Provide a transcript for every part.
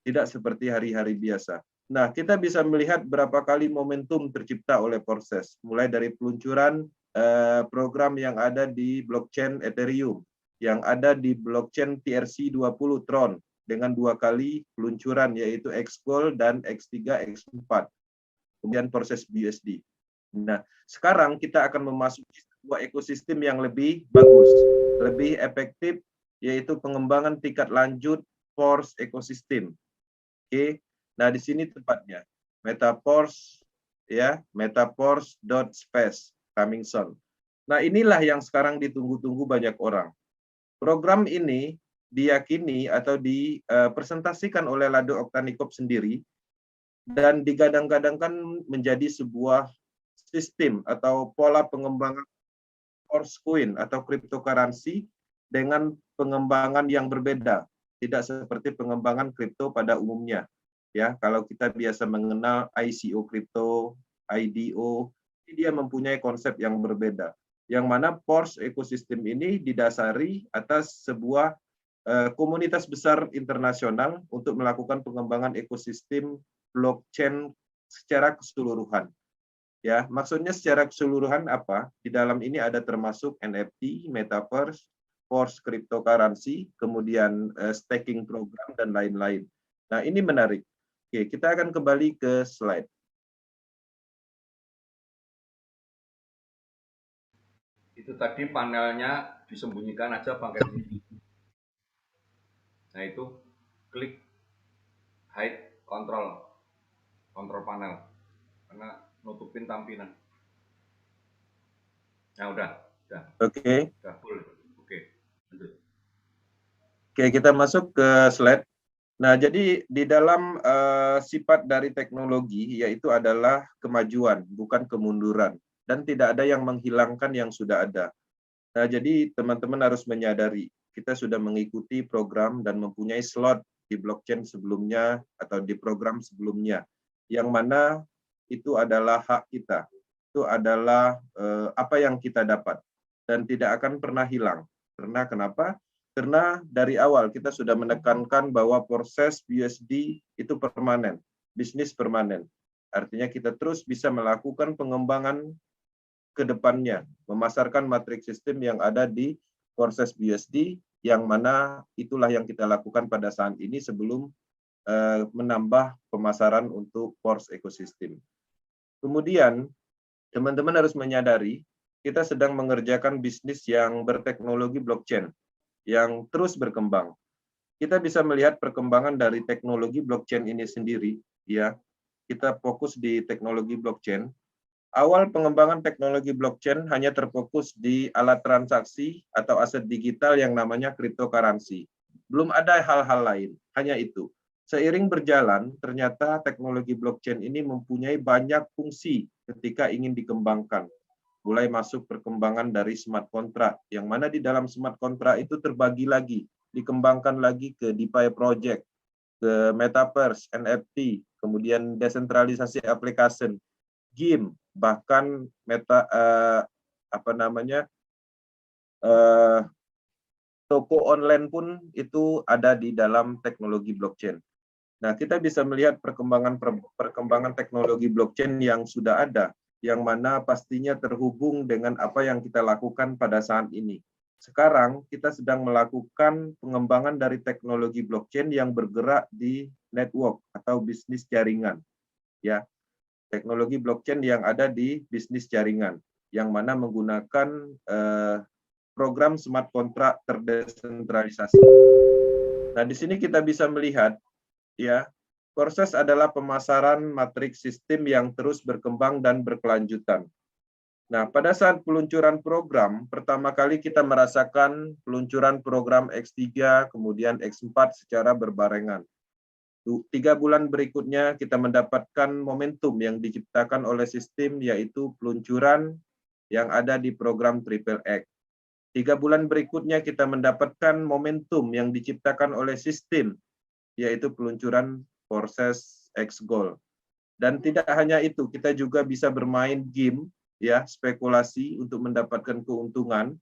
tidak seperti hari-hari biasa. Nah, kita bisa melihat berapa kali momentum tercipta oleh Porses, mulai dari peluncuran program yang ada di blockchain Ethereum, yang ada di blockchain TRC20 Tron, dengan 2 kali peluncuran, yaitu Xgold dan X3, X4, kemudian proses BUSD. Nah, sekarang kita akan memasuki sebuah ekosistem yang lebih bagus, lebih efektif, yaitu pengembangan tingkat lanjut Force ekosistem. Oke, nah di sini tempatnya Metaforce, ya, metaforce.space coming soon. Nah, inilah yang sekarang ditunggu-tunggu banyak orang. Program ini diyakini atau dipresentasikan oleh Lado Oktanikop sendiri dan digadang-gadangkan menjadi sebuah sistem atau pola pengembangan Force Coin atau cryptocurrency dengan pengembangan yang berbeda, tidak seperti pengembangan kripto pada umumnya. Ya, kalau kita biasa mengenal ICO kripto, IDO, dia mempunyai konsep yang berbeda. Yang mana Force ekosistem ini didasari atas sebuah komunitas besar internasional untuk melakukan pengembangan ekosistem blockchain secara keseluruhan. Ya, maksudnya secara keseluruhan apa? Di dalam ini ada termasuk NFT, Metaverse, Force cryptocurrency, kemudian staking program dan lain-lain. Nah, ini menarik. Oke, kita akan kembali ke slide. Itu tadi panelnya disembunyikan aja pakai sini. Nah, itu klik hide control panel karena nutupin tampilan. Nah, udah. Oke. Udah full. Oke, lanjut. Oke, kita masuk ke slide. Nah, jadi di dalam sifat dari teknologi yaitu adalah kemajuan, bukan kemunduran. Dan tidak ada yang menghilangkan yang sudah ada. Nah, jadi teman-teman harus menyadari, kita sudah mengikuti program dan mempunyai slot di blockchain sebelumnya atau di program sebelumnya. Yang mana itu adalah hak kita. Itu adalah apa yang kita dapat. Dan tidak akan pernah hilang. Karena kenapa? Karena dari awal kita sudah menekankan bahwa proses BUSD itu permanen, bisnis permanen. Artinya kita terus bisa melakukan pengembangan ke depannya, memasarkan matriks sistem yang ada di proses BUSD, yang mana itulah yang kita lakukan pada saat ini sebelum menambah pemasaran untuk Force ekosistem. Kemudian, teman-teman harus menyadari, kita sedang mengerjakan bisnis yang berteknologi blockchain, yang terus berkembang. Kita bisa melihat perkembangan dari teknologi blockchain ini sendiri, ya. Kita fokus di teknologi blockchain. Awal pengembangan teknologi blockchain hanya terfokus di alat transaksi atau aset digital yang namanya cryptocurrency. Belum ada hal-hal lain, hanya itu. Seiring berjalan, ternyata teknologi blockchain ini mempunyai banyak fungsi ketika ingin dikembangkan. Mulai masuk perkembangan dari smart contract, yang mana di dalam smart contract itu terbagi lagi, dikembangkan lagi ke DeFi project, ke Metaverse, NFT, kemudian desentralisasi application, game, bahkan toko online pun itu ada di dalam teknologi blockchain. Nah, kita bisa melihat perkembangan teknologi blockchain yang sudah ada, yang mana pastinya terhubung dengan apa yang kita lakukan pada saat ini. Sekarang kita sedang melakukan pengembangan dari teknologi blockchain yang bergerak di network atau bisnis jaringan. Ya, teknologi blockchain yang ada di bisnis jaringan, yang mana menggunakan program smart contract terdesentralisasi. Nah, di sini kita bisa melihat, ya, proses adalah pemasaran matriks sistem yang terus berkembang dan berkelanjutan. Nah, pada saat peluncuran program, pertama kali kita merasakan peluncuran program X3, kemudian X4 secara berbarengan. 3 bulan berikutnya kita mendapatkan momentum yang diciptakan oleh sistem, yaitu peluncuran yang ada di program Triple X. 3 bulan berikutnya kita mendapatkan momentum yang diciptakan oleh sistem, yaitu peluncuran proses Xgold. Dan tidak hanya itu, kita juga bisa bermain game, ya, spekulasi untuk mendapatkan keuntungan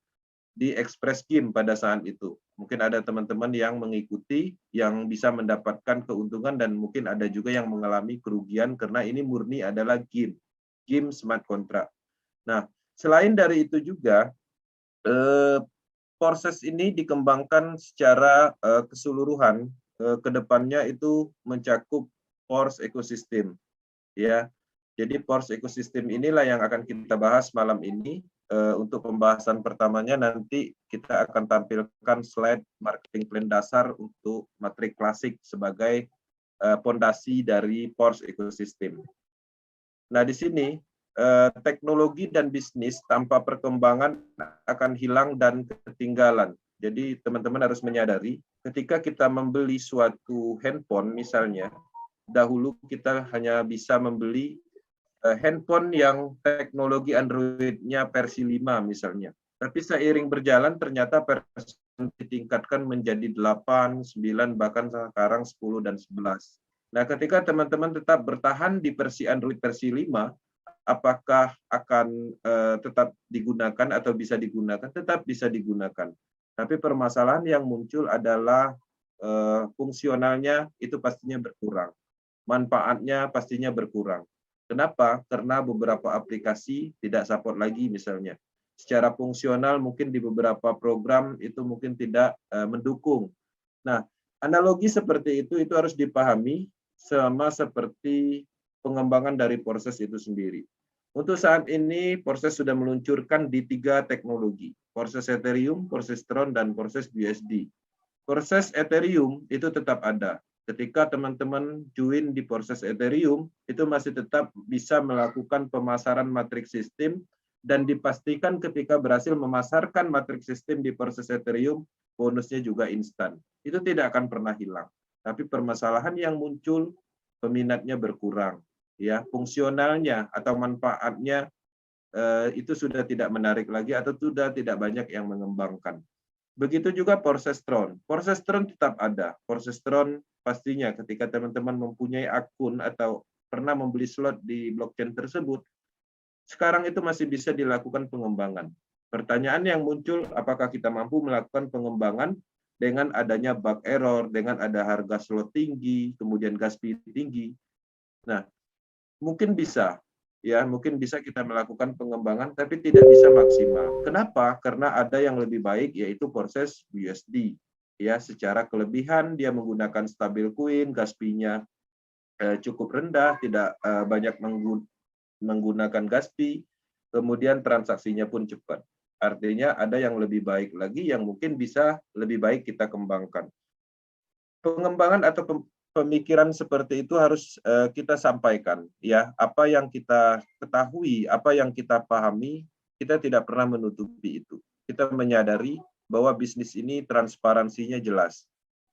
di Express Game pada saat itu. Mungkin ada teman-teman yang mengikuti, yang bisa mendapatkan keuntungan, dan mungkin ada juga yang mengalami kerugian karena ini murni adalah game smart contract. Nah, selain dari itu juga, proses ini dikembangkan secara keseluruhan, ke depannya itu mencakup Force Ecosystem. Ya, jadi Force Ecosystem inilah yang akan kita bahas malam ini. Untuk pembahasan pertamanya nanti kita akan tampilkan slide marketing plan dasar untuk matrik klasik sebagai pondasi dari Force Ecosystem. Nah, di sini teknologi dan bisnis tanpa perkembangan akan hilang dan ketinggalan. Jadi teman-teman harus menyadari ketika kita membeli suatu handphone misalnya, dahulu kita hanya bisa membeli handphone yang teknologi Android-nya versi 5 misalnya. Tapi seiring berjalan ternyata versi ditingkatkan menjadi 8, 9, bahkan sekarang 10 dan 11. Nah, ketika teman-teman tetap bertahan di versi Android versi 5, apakah akan tetap digunakan atau bisa digunakan? Tetap bisa digunakan. Tapi permasalahan yang muncul adalah fungsionalnya itu pastinya berkurang. Manfaatnya pastinya berkurang. Kenapa? Karena beberapa aplikasi tidak support lagi misalnya. Secara fungsional mungkin di beberapa program itu mungkin tidak mendukung. Nah, analogi seperti itu harus dipahami sama seperti pengembangan dari proses itu sendiri. Untuk saat ini, proses sudah meluncurkan di 3 teknologi, proses Ethereum, proses Tron, dan proses BUSD. Proses Ethereum itu tetap ada. Ketika teman-teman join di proses Ethereum, itu masih tetap bisa melakukan pemasaran matriks sistem, dan dipastikan ketika berhasil memasarkan matriks sistem di proses Ethereum, bonusnya juga instan. Itu tidak akan pernah hilang. Tapi permasalahan yang muncul, peminatnya berkurang. Ya, fungsionalnya atau manfaatnya itu sudah tidak menarik lagi atau sudah tidak banyak yang mengembangkan. Begitu juga proses Tron. Proses Tron tetap ada. Proses Tron pastinya ketika teman-teman mempunyai akun atau pernah membeli slot di blockchain tersebut, sekarang itu masih bisa dilakukan pengembangan. Pertanyaan yang muncul, apakah kita mampu melakukan pengembangan dengan adanya bug error, dengan ada harga slot tinggi, kemudian gas fee tinggi. Nah, mungkin bisa, ya mungkin bisa kita melakukan pengembangan, tapi tidak bisa maksimal. Kenapa? Karena ada yang lebih baik, yaitu proses BUSD. Ya, secara kelebihan dia menggunakan stabil coin, gas fee-nya cukup rendah, tidak banyak menggunakan gas fee, kemudian transaksinya pun cepat. Artinya ada yang lebih baik lagi yang mungkin bisa lebih baik kita kembangkan. Pengembangan atau pemikiran seperti itu harus kita sampaikan, ya. Apa yang kita ketahui, apa yang kita pahami, kita tidak pernah menutupi itu. Kita menyadari bahwa bisnis ini transparansinya jelas.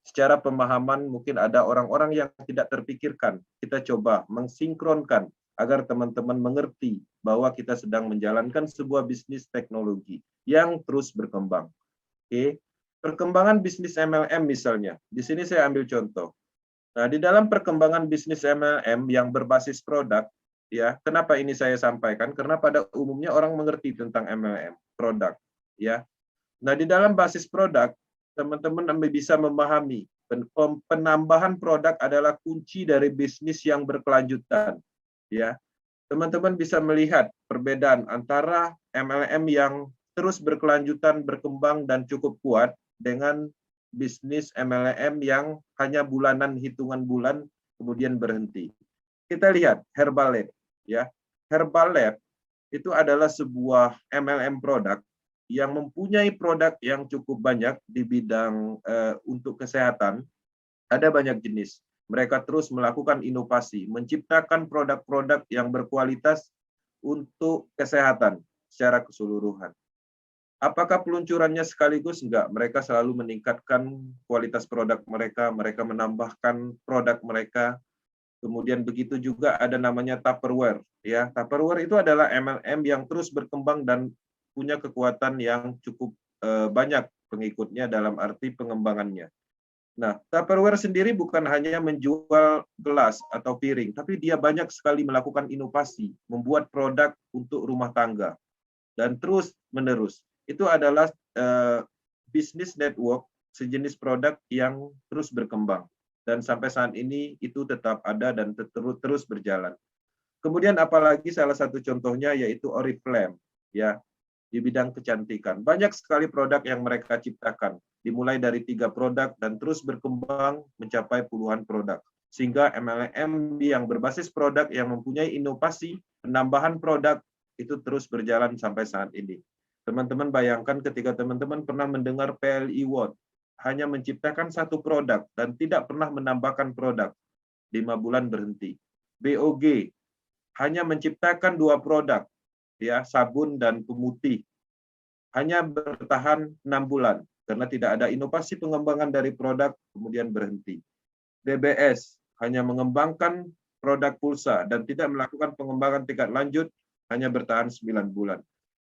Secara pemahaman mungkin ada orang-orang yang tidak terpikirkan. Kita coba mensinkronkan agar teman-teman mengerti bahwa kita sedang menjalankan sebuah bisnis teknologi yang terus berkembang. Oke. Perkembangan bisnis MLM misalnya. Di sini saya ambil contoh. Nah, di dalam perkembangan bisnis MLM yang berbasis produk, ya, kenapa ini saya sampaikan? Karena pada umumnya orang mengerti tentang MLM, produk, ya. Nah, di dalam basis produk, teman-teman bisa memahami penambahan produk adalah kunci dari bisnis yang berkelanjutan, ya. Teman-teman bisa melihat perbedaan antara MLM yang terus berkelanjutan, berkembang, dan cukup kuat dengan bisnis MLM yang hanya bulanan, hitungan bulan, kemudian berhenti. Kita lihat Herbalife, ya. Herbalife itu adalah sebuah MLM produk yang mempunyai produk yang cukup banyak di bidang untuk kesehatan. Ada banyak jenis. Mereka terus melakukan inovasi, menciptakan produk-produk yang berkualitas untuk kesehatan secara keseluruhan. Apakah peluncurannya sekaligus? Enggak. Mereka selalu meningkatkan kualitas produk mereka, mereka menambahkan produk mereka. Kemudian begitu juga ada namanya Tupperware. Ya, Tupperware itu adalah MLM yang terus berkembang dan punya kekuatan yang cukup banyak pengikutnya dalam arti pengembangannya. Nah, Tupperware sendiri bukan hanya menjual gelas atau piring, tapi dia banyak sekali melakukan inovasi, membuat produk untuk rumah tangga, dan terus menerus. Itu adalah bisnis network, sejenis produk yang terus berkembang. Dan sampai saat ini itu tetap ada dan terus berjalan. Kemudian apalagi salah satu contohnya yaitu Oriflame, ya, di bidang kecantikan. Banyak sekali produk yang mereka ciptakan, dimulai dari 3 produk dan terus berkembang mencapai puluhan produk. Sehingga MLM yang berbasis produk yang mempunyai inovasi, penambahan produk itu terus berjalan sampai saat ini. Teman-teman bayangkan ketika teman-teman pernah mendengar PLI Watt, hanya menciptakan 1 produk dan tidak pernah menambahkan produk, 5 bulan berhenti. BOG hanya menciptakan 2 produk, ya, sabun dan pemutih, hanya bertahan 6 bulan karena tidak ada inovasi pengembangan dari produk, kemudian berhenti. DBS hanya mengembangkan produk pulsa dan tidak melakukan pengembangan tingkat lanjut, hanya bertahan 9 bulan.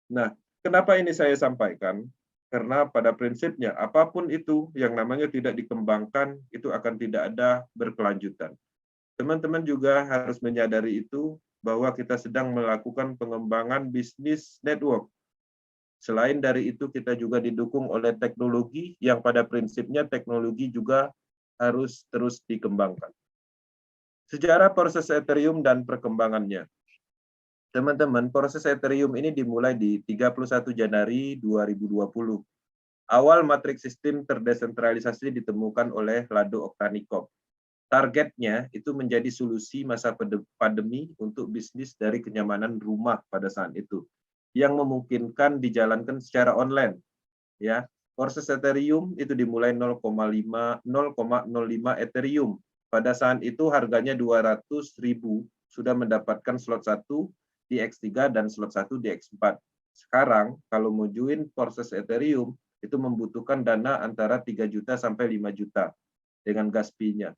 Nah, kenapa ini saya sampaikan? Karena pada prinsipnya apapun itu yang namanya tidak dikembangkan, itu akan tidak ada berkelanjutan. Teman-teman juga harus menyadari itu bahwa kita sedang melakukan pengembangan bisnis network. Selain dari itu, kita juga didukung oleh teknologi yang pada prinsipnya teknologi juga harus terus dikembangkan. Sejarah proses Ethereum dan perkembangannya. Teman-teman, proses Ethereum ini dimulai di 31 Januari 2020. Awal matriks sistem terdesentralisasi ditemukan oleh Lado Oktanikov. Targetnya itu menjadi solusi masa pandemi untuk bisnis dari kenyamanan rumah pada saat itu, yang memungkinkan dijalankan secara online. Ya, proses Ethereum itu dimulai 0,05 Ethereum. Pada saat itu harganya 200.000, sudah mendapatkan slot 1 di X3 dan slot 1 di X4. Sekarang kalau mau join proses Ethereum itu membutuhkan dana antara 3 juta sampai 5 juta dengan gas fee-nya.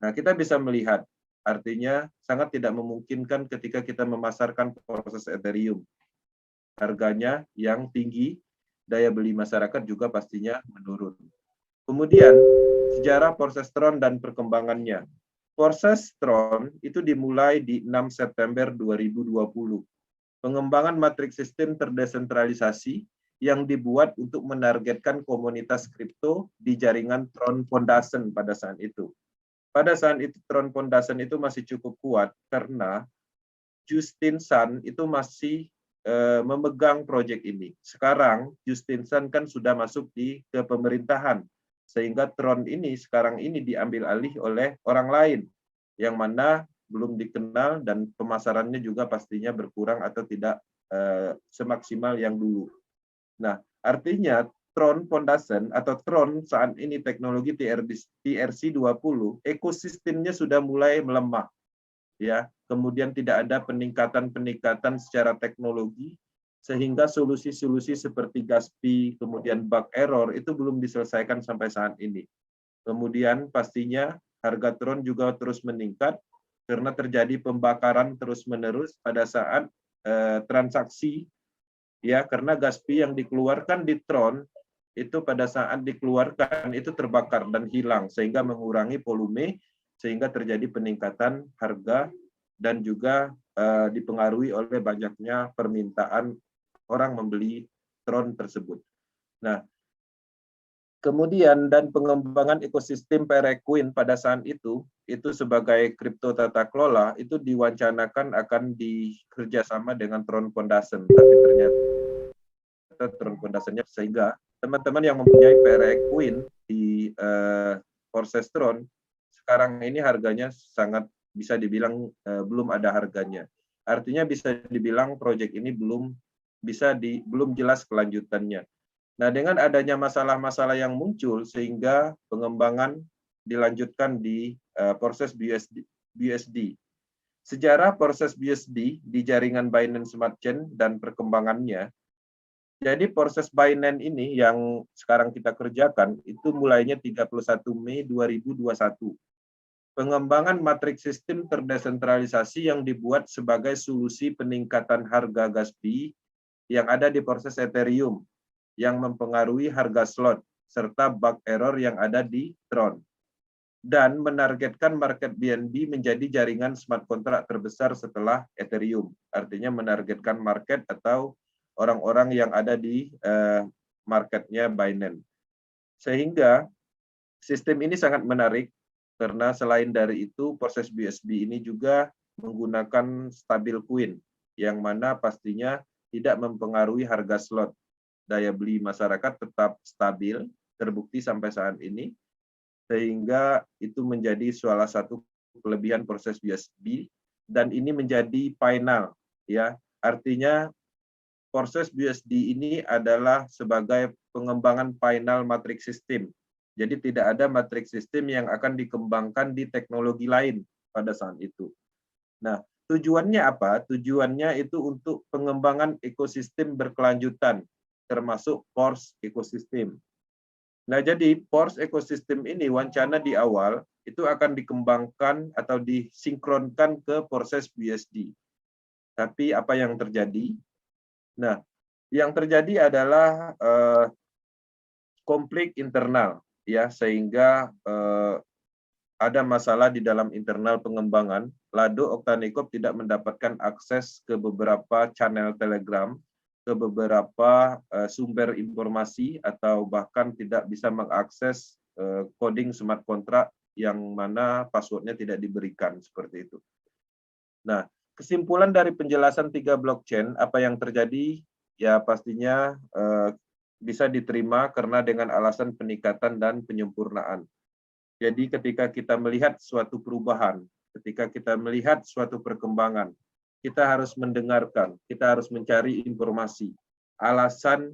Nah, kita bisa melihat artinya sangat tidak memungkinkan ketika kita memasarkan proses Ethereum. Harganya yang tinggi, daya beli masyarakat juga pastinya menurun. Kemudian sejarah proses Tron dan perkembangannya. Proses Tron itu dimulai di 6 September 2020. Pengembangan matriks sistem terdesentralisasi yang dibuat untuk menargetkan komunitas kripto di jaringan Tron Foundation pada saat itu. Pada saat itu Tron Foundation itu masih cukup kuat karena Justin Sun itu masih memegang proyek ini. Sekarang Justin Sun kan sudah masuk ke pemerintahan, sehingga Tron ini sekarang ini diambil alih oleh orang lain yang mana belum dikenal dan pemasarannya juga pastinya berkurang atau tidak semaksimal yang dulu. Nah, artinya Tron Foundation atau Tron saat ini teknologi TRC20 ekosistemnya sudah mulai melemah. Ya, kemudian tidak ada peningkatan secara teknologi sehingga solusi-solusi seperti gas fee, kemudian bug error itu belum diselesaikan sampai saat ini. Kemudian pastinya harga Tron juga terus meningkat karena terjadi pembakaran terus-menerus pada saat transaksi, ya, karena gas fee yang dikeluarkan di Tron itu pada saat dikeluarkan itu terbakar dan hilang sehingga mengurangi volume sehingga terjadi peningkatan harga dan juga dipengaruhi oleh banyaknya permintaan orang membeli Tron tersebut. Nah, kemudian dan pengembangan ekosistem Perecoin pada saat itu sebagai kripto tata kelola itu diwacanakan akan dikerjasama dengan Tron Foundation, tapi ternyata Tron Foundation-nya sehingga teman-teman yang mempunyai Perecoin di proses Tron sekarang ini harganya sangat bisa dibilang belum ada harganya. Artinya bisa dibilang proyek ini belum jelas kelanjutannya. Nah, dengan adanya masalah-masalah yang muncul sehingga pengembangan dilanjutkan di proses BUSD. Sejarah proses BUSD di jaringan Binance Smart Chain dan perkembangannya. Jadi proses Binance ini yang sekarang kita kerjakan itu mulainya 31 Mei 2021. Pengembangan matriks sistem terdesentralisasi yang dibuat sebagai solusi peningkatan harga gas fee yang ada di proses Ethereum yang mempengaruhi harga slot serta bug error yang ada di Tron dan menargetkan market BNB menjadi jaringan smart contract terbesar setelah Ethereum. Artinya menargetkan market atau orang-orang yang ada di marketnya Binance. Sehingga sistem ini sangat menarik karena selain dari itu proses BSB ini juga menggunakan stabil coin yang mana pastinya tidak mempengaruhi harga slot. Daya beli masyarakat tetap stabil, terbukti sampai saat ini, sehingga itu menjadi salah satu kelebihan proses BSB dan ini menjadi final ya. Artinya proses BSD ini adalah sebagai pengembangan final matrix system. Jadi tidak ada matrix system yang akan dikembangkan di teknologi lain pada saat itu. Nah, tujuannya apa? Tujuannya itu untuk pengembangan ekosistem berkelanjutan, termasuk Pors ekosistem. Nah, jadi Pors ekosistem ini wacana di awal itu akan dikembangkan atau disinkronkan ke proses BSD. Tapi apa yang terjadi? Nah, yang terjadi adalah konflik internal, ya, sehingga ada masalah di dalam internal pengembangan. Lado Oktanikop tidak mendapatkan akses ke beberapa channel Telegram, ke beberapa sumber informasi, atau bahkan tidak bisa mengakses coding smart contract yang mana passwordnya tidak diberikan, seperti itu. Nah, kesimpulan dari penjelasan 3 blockchain, apa yang terjadi, ya pastinya bisa diterima karena dengan alasan peningkatan dan penyempurnaan. Jadi ketika kita melihat suatu perubahan, ketika kita melihat suatu perkembangan, kita harus mendengarkan, kita harus mencari informasi, alasan,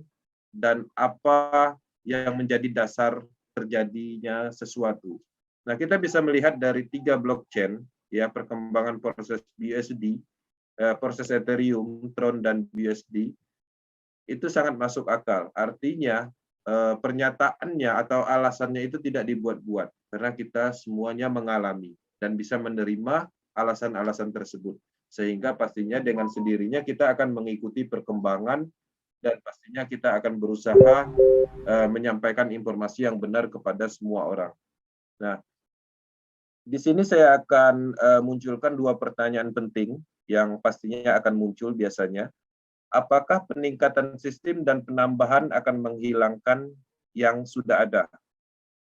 dan apa yang menjadi dasar terjadinya sesuatu. Nah, kita bisa melihat dari 3 blockchain, ya, perkembangan proses BSD, proses Ethereum, Tron, dan BSD, itu sangat masuk akal. Artinya, pernyataannya atau alasannya itu tidak dibuat-buat, karena kita semuanya mengalami dan bisa menerima alasan-alasan tersebut. Sehingga pastinya dengan sendirinya kita akan mengikuti perkembangan dan pastinya kita akan berusaha menyampaikan informasi yang benar kepada semua orang. Nah, di sini saya akan munculkan 2 pertanyaan penting yang pastinya akan muncul biasanya. Apakah peningkatan sistem dan penambahan akan menghilangkan yang sudah ada?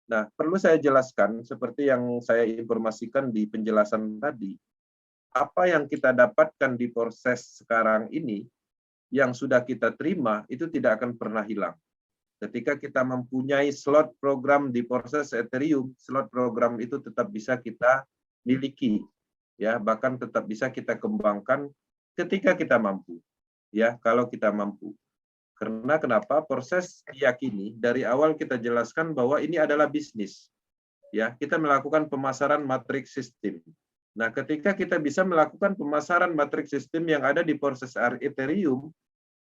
Nah, perlu saya jelaskan, seperti yang saya informasikan di penjelasan tadi, apa yang kita dapatkan di proses sekarang ini, yang sudah kita terima, itu tidak akan pernah hilang. Ketika kita mempunyai slot program di proses Ethereum, slot program itu tetap bisa kita miliki, ya, bahkan tetap bisa kita kembangkan ketika kita mampu. Ya, kalau kita mampu. Karena kenapa? Proses diyakini dari awal kita jelaskan bahwa ini adalah bisnis. Ya, kita melakukan pemasaran matrix system. Nah, ketika kita bisa melakukan pemasaran matrix system yang ada di proses Ethereum,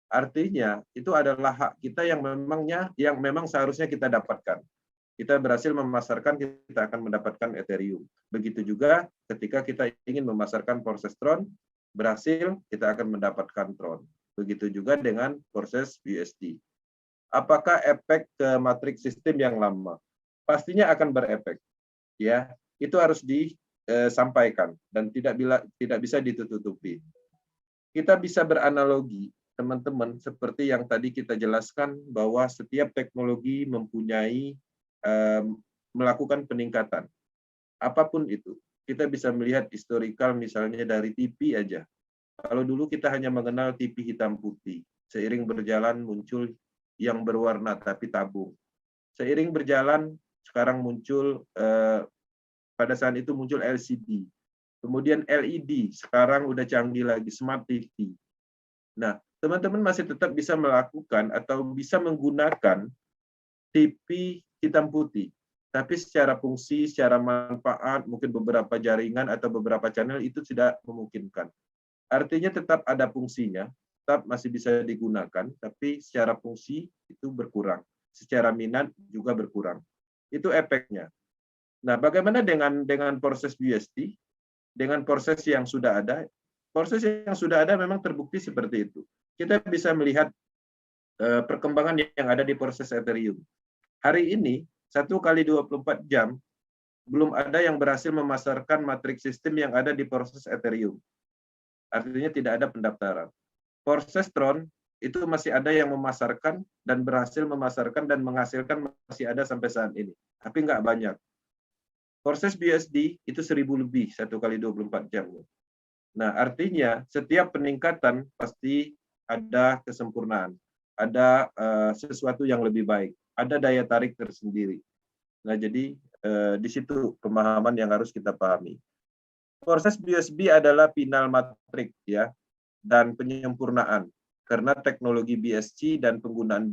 artinya itu adalah hak kita yang memang seharusnya kita dapatkan. Kita berhasil memasarkan, kita akan mendapatkan Ethereum. Begitu juga ketika kita ingin memasarkan proses Tron, berhasil, kita akan mendapatkan Tron. Begitu juga dengan proses BSD. Apakah efek ke matrix sistem yang lama? Pastinya akan berefek. Ya, itu harus disampaikan dan tidak bisa ditutupi. Kita bisa beranalogi, teman-teman, seperti yang tadi kita jelaskan bahwa setiap teknologi mempunyai melakukan peningkatan. Apapun itu. Kita bisa melihat historikal misalnya dari TV aja. Kalau dulu kita hanya mengenal TV hitam putih, seiring berjalan muncul yang berwarna tapi tabung. Seiring berjalan sekarang muncul pada saat itu muncul LCD. Kemudian LED, sekarang udah canggih lagi Smart TV. Nah, teman-teman masih tetap bisa melakukan atau bisa menggunakan TV hitam putih. Tapi secara fungsi, secara manfaat, mungkin beberapa jaringan atau beberapa channel itu tidak memungkinkan. Artinya tetap ada fungsinya, tetap masih bisa digunakan, tapi secara fungsi itu berkurang. Secara minat juga berkurang. Itu efeknya. Nah, bagaimana dengan proses BSD? Dengan proses yang sudah ada? Proses yang sudah ada memang terbukti seperti itu. Kita bisa melihat perkembangan yang ada di proses Ethereum. Hari ini, 1 kali 24 jam, belum ada yang berhasil memasarkan matrix sistem yang ada di proses Ethereum. Artinya tidak ada pendaftaran. Proses Tron itu masih ada yang memasarkan dan berhasil memasarkan dan menghasilkan masih ada sampai saat ini. Tapi nggak banyak. Proses BSD itu 1000 lebih 1 kali 24 jam. Nah, artinya setiap peningkatan pasti ada kesempurnaan, ada sesuatu yang lebih baik, ada daya tarik tersendiri. Nah, jadi di situ pemahaman yang harus kita pahami. Proses BSD adalah final matrik ya dan penyempurnaan. Karena teknologi BSC dan penggunaan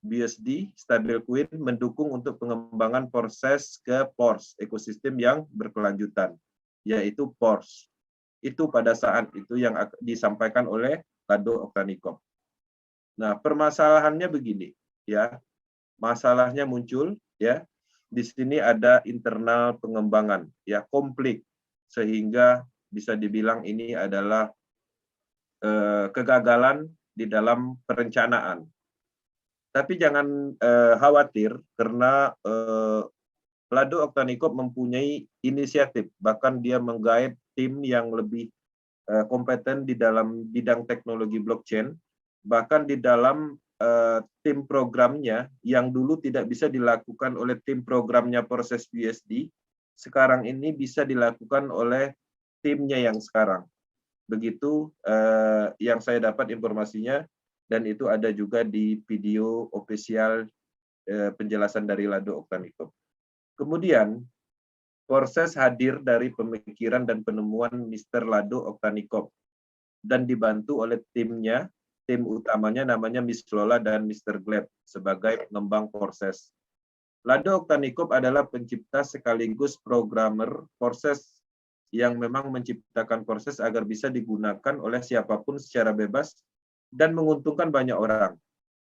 BSD, Stable Queen mendukung untuk pengembangan proses ke PORS, ekosistem yang berkelanjutan, yaitu PORS. Itu pada saat itu yang disampaikan oleh Lado Oktanikov. Nah, permasalahannya begini, ya. Masalahnya muncul, ya. Di sini ada internal pengembangan, ya, konflik, sehingga bisa dibilang ini adalah kegagalan di dalam perencanaan. Tapi jangan khawatir karena Lado Oktanikov mempunyai inisiatif, bahkan dia menggait tim yang lebih kompeten di dalam bidang teknologi blockchain, bahkan di dalam tim programnya yang dulu tidak bisa dilakukan oleh tim programnya proses BSD, sekarang ini bisa dilakukan oleh timnya yang sekarang. Begitu yang saya dapat informasinya, dan itu ada juga di video official penjelasan dari Lado Oktanikov. Kemudian, proses hadir dari pemikiran dan penemuan Mr. Lado Oktanikov dan dibantu oleh timnya, tim utamanya namanya Miss Lola dan Mr. Gleb sebagai pengembang proses. Lado Oktanikov adalah pencipta sekaligus programmer proses yang memang menciptakan proses agar bisa digunakan oleh siapapun secara bebas dan menguntungkan banyak orang.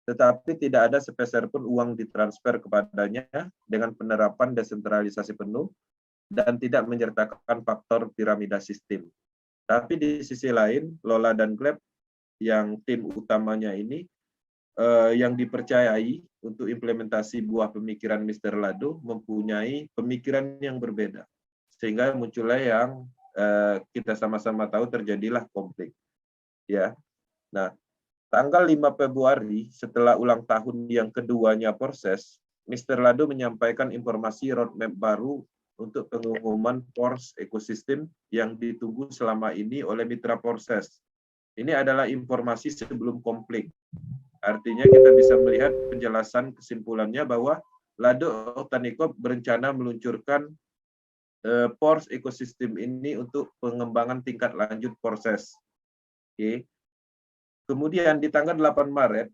Tetapi tidak ada sepeser pun uang ditransfer kepadanya dengan penerapan desentralisasi penuh dan tidak menyertakan faktor piramida sistem. Tapi di sisi lain, Lola dan Gleb yang tim utamanya ini yang dipercayai untuk implementasi buah pemikiran Mr. Lado mempunyai pemikiran yang berbeda. Sehingga muncullah yang kita sama-sama tahu terjadilah konflik. Ya. Nah, tanggal 5 Februari setelah ulang tahun yang keduanya proses, Mr. Lado menyampaikan informasi roadmap baru untuk pengumuman PORS ekosistem yang ditunggu selama ini oleh mitra proses. Ini adalah informasi sebelum konflik. Artinya kita bisa melihat penjelasan kesimpulannya bahwa Lado Oktanikov berencana meluncurkan PORS ekosistem ini untuk pengembangan tingkat lanjut proses. Oke. Kemudian di tanggal 8 Maret,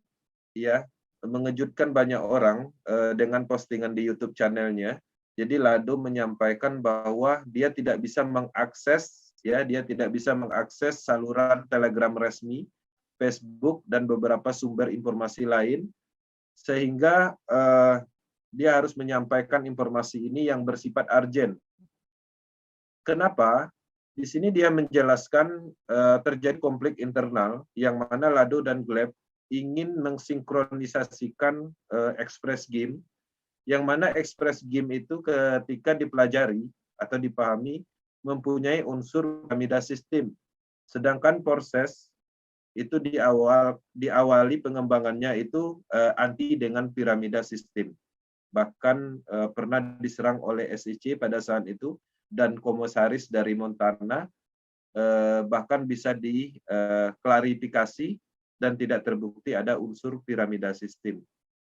ya, mengejutkan banyak orang dengan postingan di YouTube channelnya. Jadi Lado menyampaikan bahwa dia tidak bisa mengakses, ya, dia tidak bisa mengakses saluran Telegram resmi, Facebook dan beberapa sumber informasi lain, sehingga dia harus menyampaikan informasi ini yang bersifat urgent. Kenapa? Di sini dia menjelaskan terjadi konflik internal yang mana Lado dan Gleb ingin mensinkronisasikan Express Game, yang mana Express Game itu ketika dipelajari atau dipahami mempunyai unsur piramida sistem, sedangkan proses itu diawali pengembangannya itu anti dengan piramida sistem. Bahkan pernah diserang oleh SEC pada saat itu, dan komisaris dari Montana bahkan bisa diklarifikasi dan tidak terbukti ada unsur piramida sistem.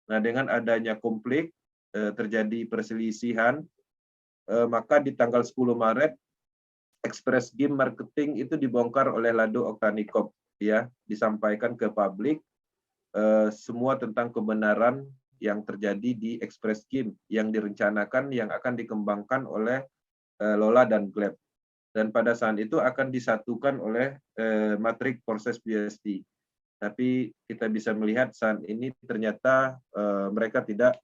Nah, dengan adanya konflik terjadi perselisihan, maka di tanggal 10 Maret Express Game Marketing itu dibongkar oleh Lado Oktanikov, ya, disampaikan ke publik semua tentang kebenaran yang terjadi di Express Game yang direncanakan yang akan dikembangkan oleh Lola dan Gleb, dan pada saat itu akan disatukan oleh matrik proses BSD. Tapi kita bisa melihat saat ini ternyata mereka tidak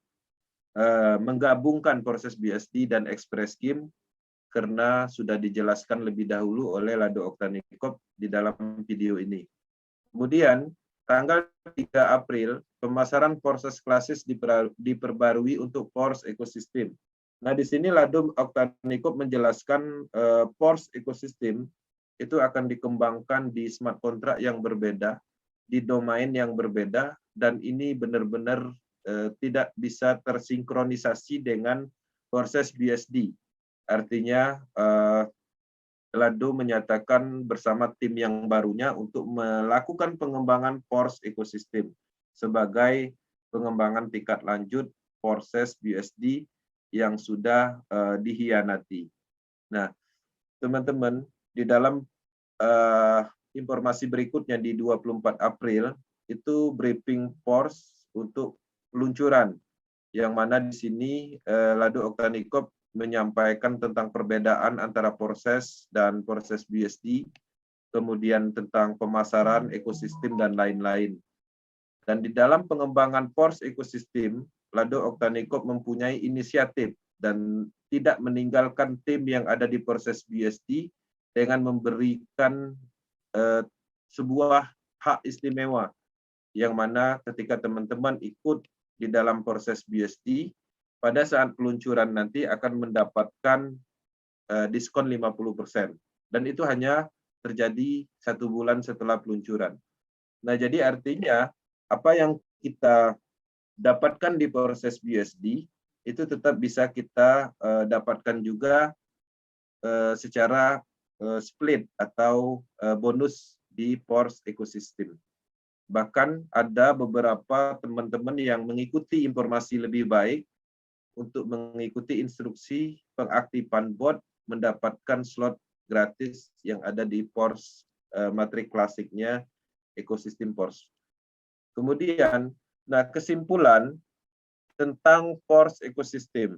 menggabungkan proses BSD dan Express Game karena sudah dijelaskan lebih dahulu oleh Lado Oktanikov di dalam video ini. Kemudian tanggal 3 April pemasaran proses klasis diperbarui untuk PORS ekosistem. Nah, di sini Lado Oktanikov menjelaskan PORS ekosistem itu akan dikembangkan di smart contract yang berbeda di domain yang berbeda, dan ini benar-benar tidak bisa tersinkronisasi dengan proses BSD. Artinya Lado menyatakan bersama tim yang barunya untuk melakukan pengembangan Pors ekosistem sebagai pengembangan tingkat lanjut proses BSD yang sudah dihianati. Nah, teman-teman, di dalam informasi berikutnya di 24 April itu briefing Pors untuk peluncuran, yang mana di sini Lado Oktanikop menyampaikan tentang perbedaan antara proses dan proses BSD, kemudian tentang pemasaran ekosistem dan lain-lain. Dan di dalam pengembangan Pors ekosistem, Lado Oktanikop mempunyai inisiatif dan tidak meninggalkan tim yang ada di proses BSD dengan memberikan sebuah hak istimewa, yang mana ketika teman-teman ikut di dalam proses BSD, pada saat peluncuran nanti akan mendapatkan diskon 50%. Dan itu hanya terjadi 1 bulan setelah peluncuran. Nah, jadi artinya apa yang kita dapatkan di proses BSD itu tetap bisa kita dapatkan juga secara split atau bonus di Pors ekosistem. Bahkan ada beberapa teman-teman yang mengikuti informasi lebih baik untuk mengikuti instruksi pengaktifan bot, mendapatkan slot gratis yang ada di Pors matrik klasiknya ekosistem Pors. Kemudian, nah kesimpulan tentang Pors ekosistem.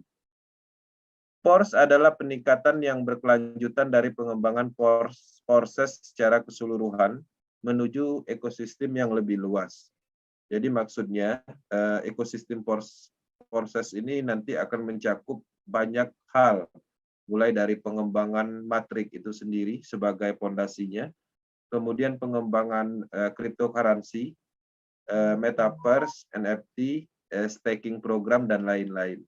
Pors adalah peningkatan yang berkelanjutan dari pengembangan proses secara keseluruhan menuju ekosistem yang lebih luas. Jadi maksudnya ekosistem proses ini nanti akan mencakup banyak hal, mulai dari pengembangan matrik itu sendiri sebagai pondasinya, kemudian pengembangan cryptocurrency, metaverse, NFT, staking program, dan lain-lain.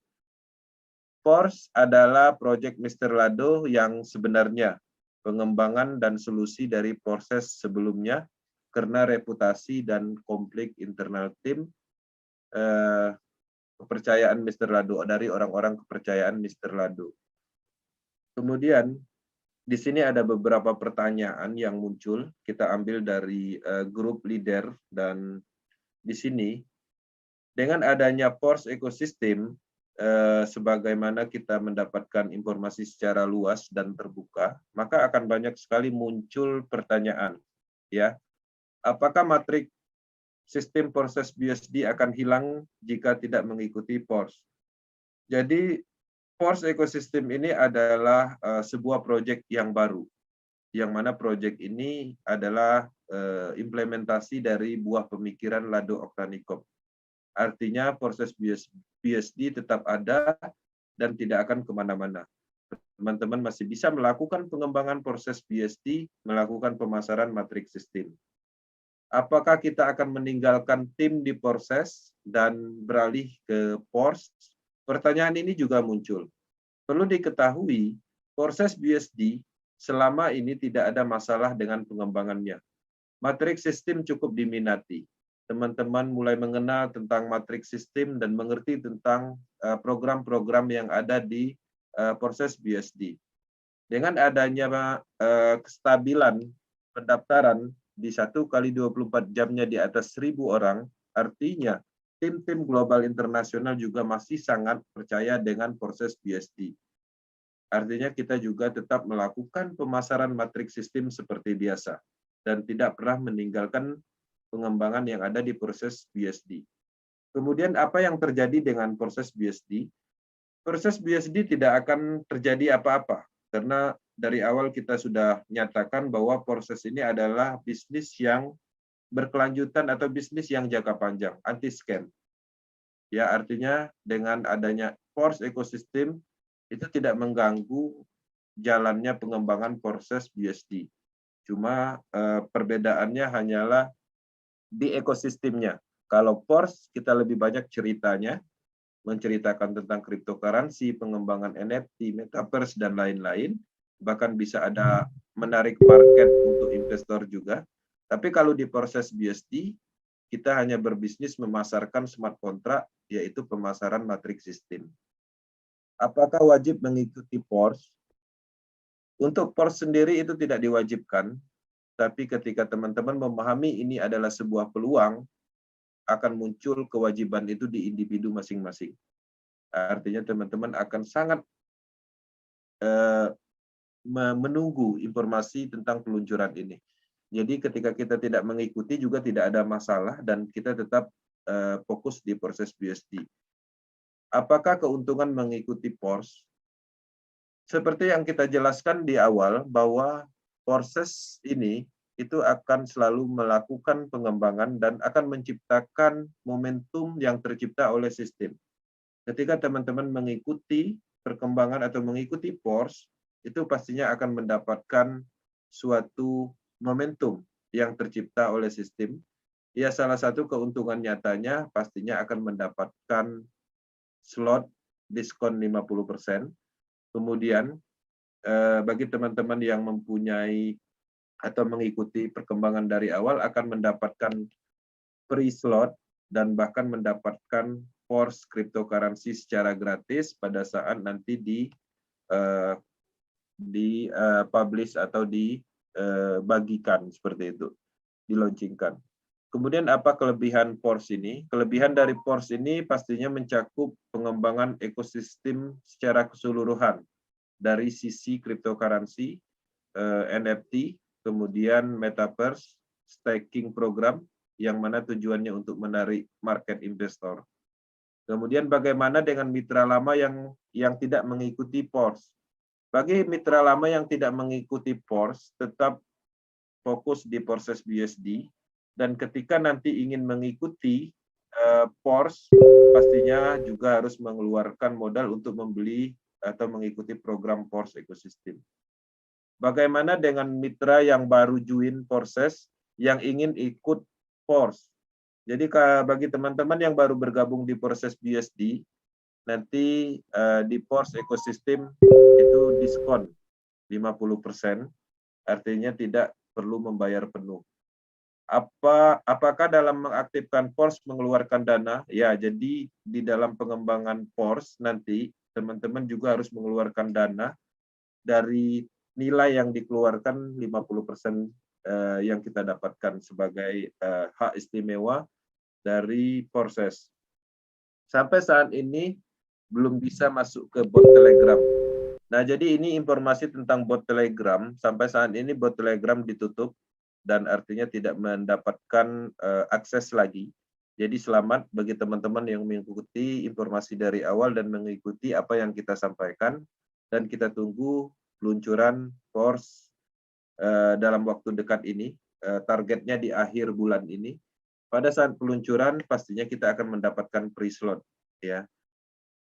Pors adalah proyek Mr. Lado yang sebenarnya pengembangan dan solusi dari proses sebelumnya karena reputasi dan konflik internal tim, kepercayaan Mr. Lado, dari orang-orang kepercayaan Mr. Lado. Kemudian di sini ada beberapa pertanyaan yang muncul, kita ambil dari grup leader, dan di sini dengan adanya Pors ekosistem, sebagaimana kita mendapatkan informasi secara luas dan terbuka, maka akan banyak sekali muncul pertanyaan, ya, apakah matrik sistem proses BSD akan hilang jika tidak mengikuti Pors? Jadi Pors ekosistem ini adalah sebuah proyek yang baru, yang mana proyek ini adalah implementasi dari buah pemikiran Lado Oktanikop. Artinya proses BSD tetap ada dan tidak akan kemana-mana. Teman-teman masih bisa melakukan pengembangan proses BSD, melakukan pemasaran matrik sistem. Apakah kita akan meninggalkan tim di proses dan beralih ke Pors? Pertanyaan ini juga muncul. Perlu diketahui, proses BSD selama ini tidak ada masalah dengan pengembangannya. Matrik sistem cukup diminati. Teman-teman mulai mengenal tentang matrik sistem dan mengerti tentang program-program yang ada di proses BSD. Dengan adanya kestabilan pendaftaran di 1 kali 24 jamnya di atas 1.000 orang, artinya tim-tim global internasional juga masih sangat percaya dengan proses BSD. Artinya kita juga tetap melakukan pemasaran matrik sistem seperti biasa dan tidak pernah meninggalkan pengembangan yang ada di proses BSD. Kemudian apa yang terjadi dengan proses BSD? Proses BSD tidak akan terjadi apa-apa, karena dari awal kita sudah nyatakan bahwa proses ini adalah bisnis yang berkelanjutan atau bisnis yang jangka panjang, anti-scam. Ya, artinya dengan adanya Pors ekosistem itu tidak mengganggu jalannya pengembangan proses BSD. Cuma perbedaannya hanyalah di ekosistemnya. Kalau Pors kita lebih banyak ceritanya, menceritakan tentang cryptocurrency, pengembangan NFT, metaverse, dan lain-lain. Bahkan bisa ada menarik market untuk investor juga. Tapi kalau di proses BSD, kita hanya berbisnis memasarkan smart contract, yaitu pemasaran matriks sistem. Apakah wajib mengikuti PORS? Untuk PORS sendiri itu tidak diwajibkan, tapi ketika teman-teman memahami ini adalah sebuah peluang, akan muncul kewajiban itu di individu masing-masing. Artinya teman-teman akan sangat menunggu informasi tentang peluncuran ini. Jadi ketika kita tidak mengikuti juga tidak ada masalah dan kita tetap fokus di proses BSD. Apakah keuntungan mengikuti PORS? Seperti yang kita jelaskan di awal bahwa proses ini itu akan selalu melakukan pengembangan dan akan menciptakan momentum yang tercipta oleh sistem. Ketika teman-teman mengikuti perkembangan atau mengikuti PORS, itu pastinya akan mendapatkan suatu momentum yang tercipta oleh sistem. Ya, salah satu keuntungan nyatanya pastinya akan mendapatkan slot diskon 50%. Kemudian, bagi teman-teman yang mempunyai atau mengikuti perkembangan dari awal akan mendapatkan free slot dan bahkan mendapatkan PORS cryptocurrency secara gratis pada saat nanti di publish atau dibagikan seperti itu, dilaunchingkan. Kemudian apa kelebihan PORS ini? Kelebihan dari PORS ini pastinya mencakup pengembangan ekosistem secara keseluruhan dari sisi cryptocurrency, NFT, kemudian metaverse, staking program yang mana tujuannya untuk menarik market investor. Kemudian bagaimana dengan mitra lama yang tidak mengikuti PORS? Bagi mitra lama yang tidak mengikuti PORS, tetap fokus di proses BSD, dan ketika nanti ingin mengikuti PORS, pastinya juga harus mengeluarkan modal untuk membeli atau mengikuti program PORS ekosistem. Bagaimana dengan mitra yang baru join proses, yang ingin ikut PORS? Jadi bagi teman-teman yang baru bergabung di proses BSD, nanti di PORS ekosistem itu diskon 50%, artinya tidak perlu membayar penuh. Apakah dalam mengaktifkan PORS mengeluarkan dana? Ya, jadi di dalam pengembangan PORS nanti teman-teman juga harus mengeluarkan dana dari nilai yang dikeluarkan 50% yang kita dapatkan sebagai hak istimewa dari proses. Sampai saat ini belum bisa masuk ke bot Telegram. Nah, jadi ini informasi tentang bot Telegram. Sampai saat ini bot Telegram ditutup dan artinya tidak mendapatkan akses lagi. Jadi selamat bagi teman-teman yang mengikuti informasi dari awal dan mengikuti apa yang kita sampaikan, dan kita tunggu peluncuran PORS dalam waktu dekat ini, targetnya di akhir bulan ini. Pada saat peluncuran pastinya kita akan mendapatkan free slot, ya.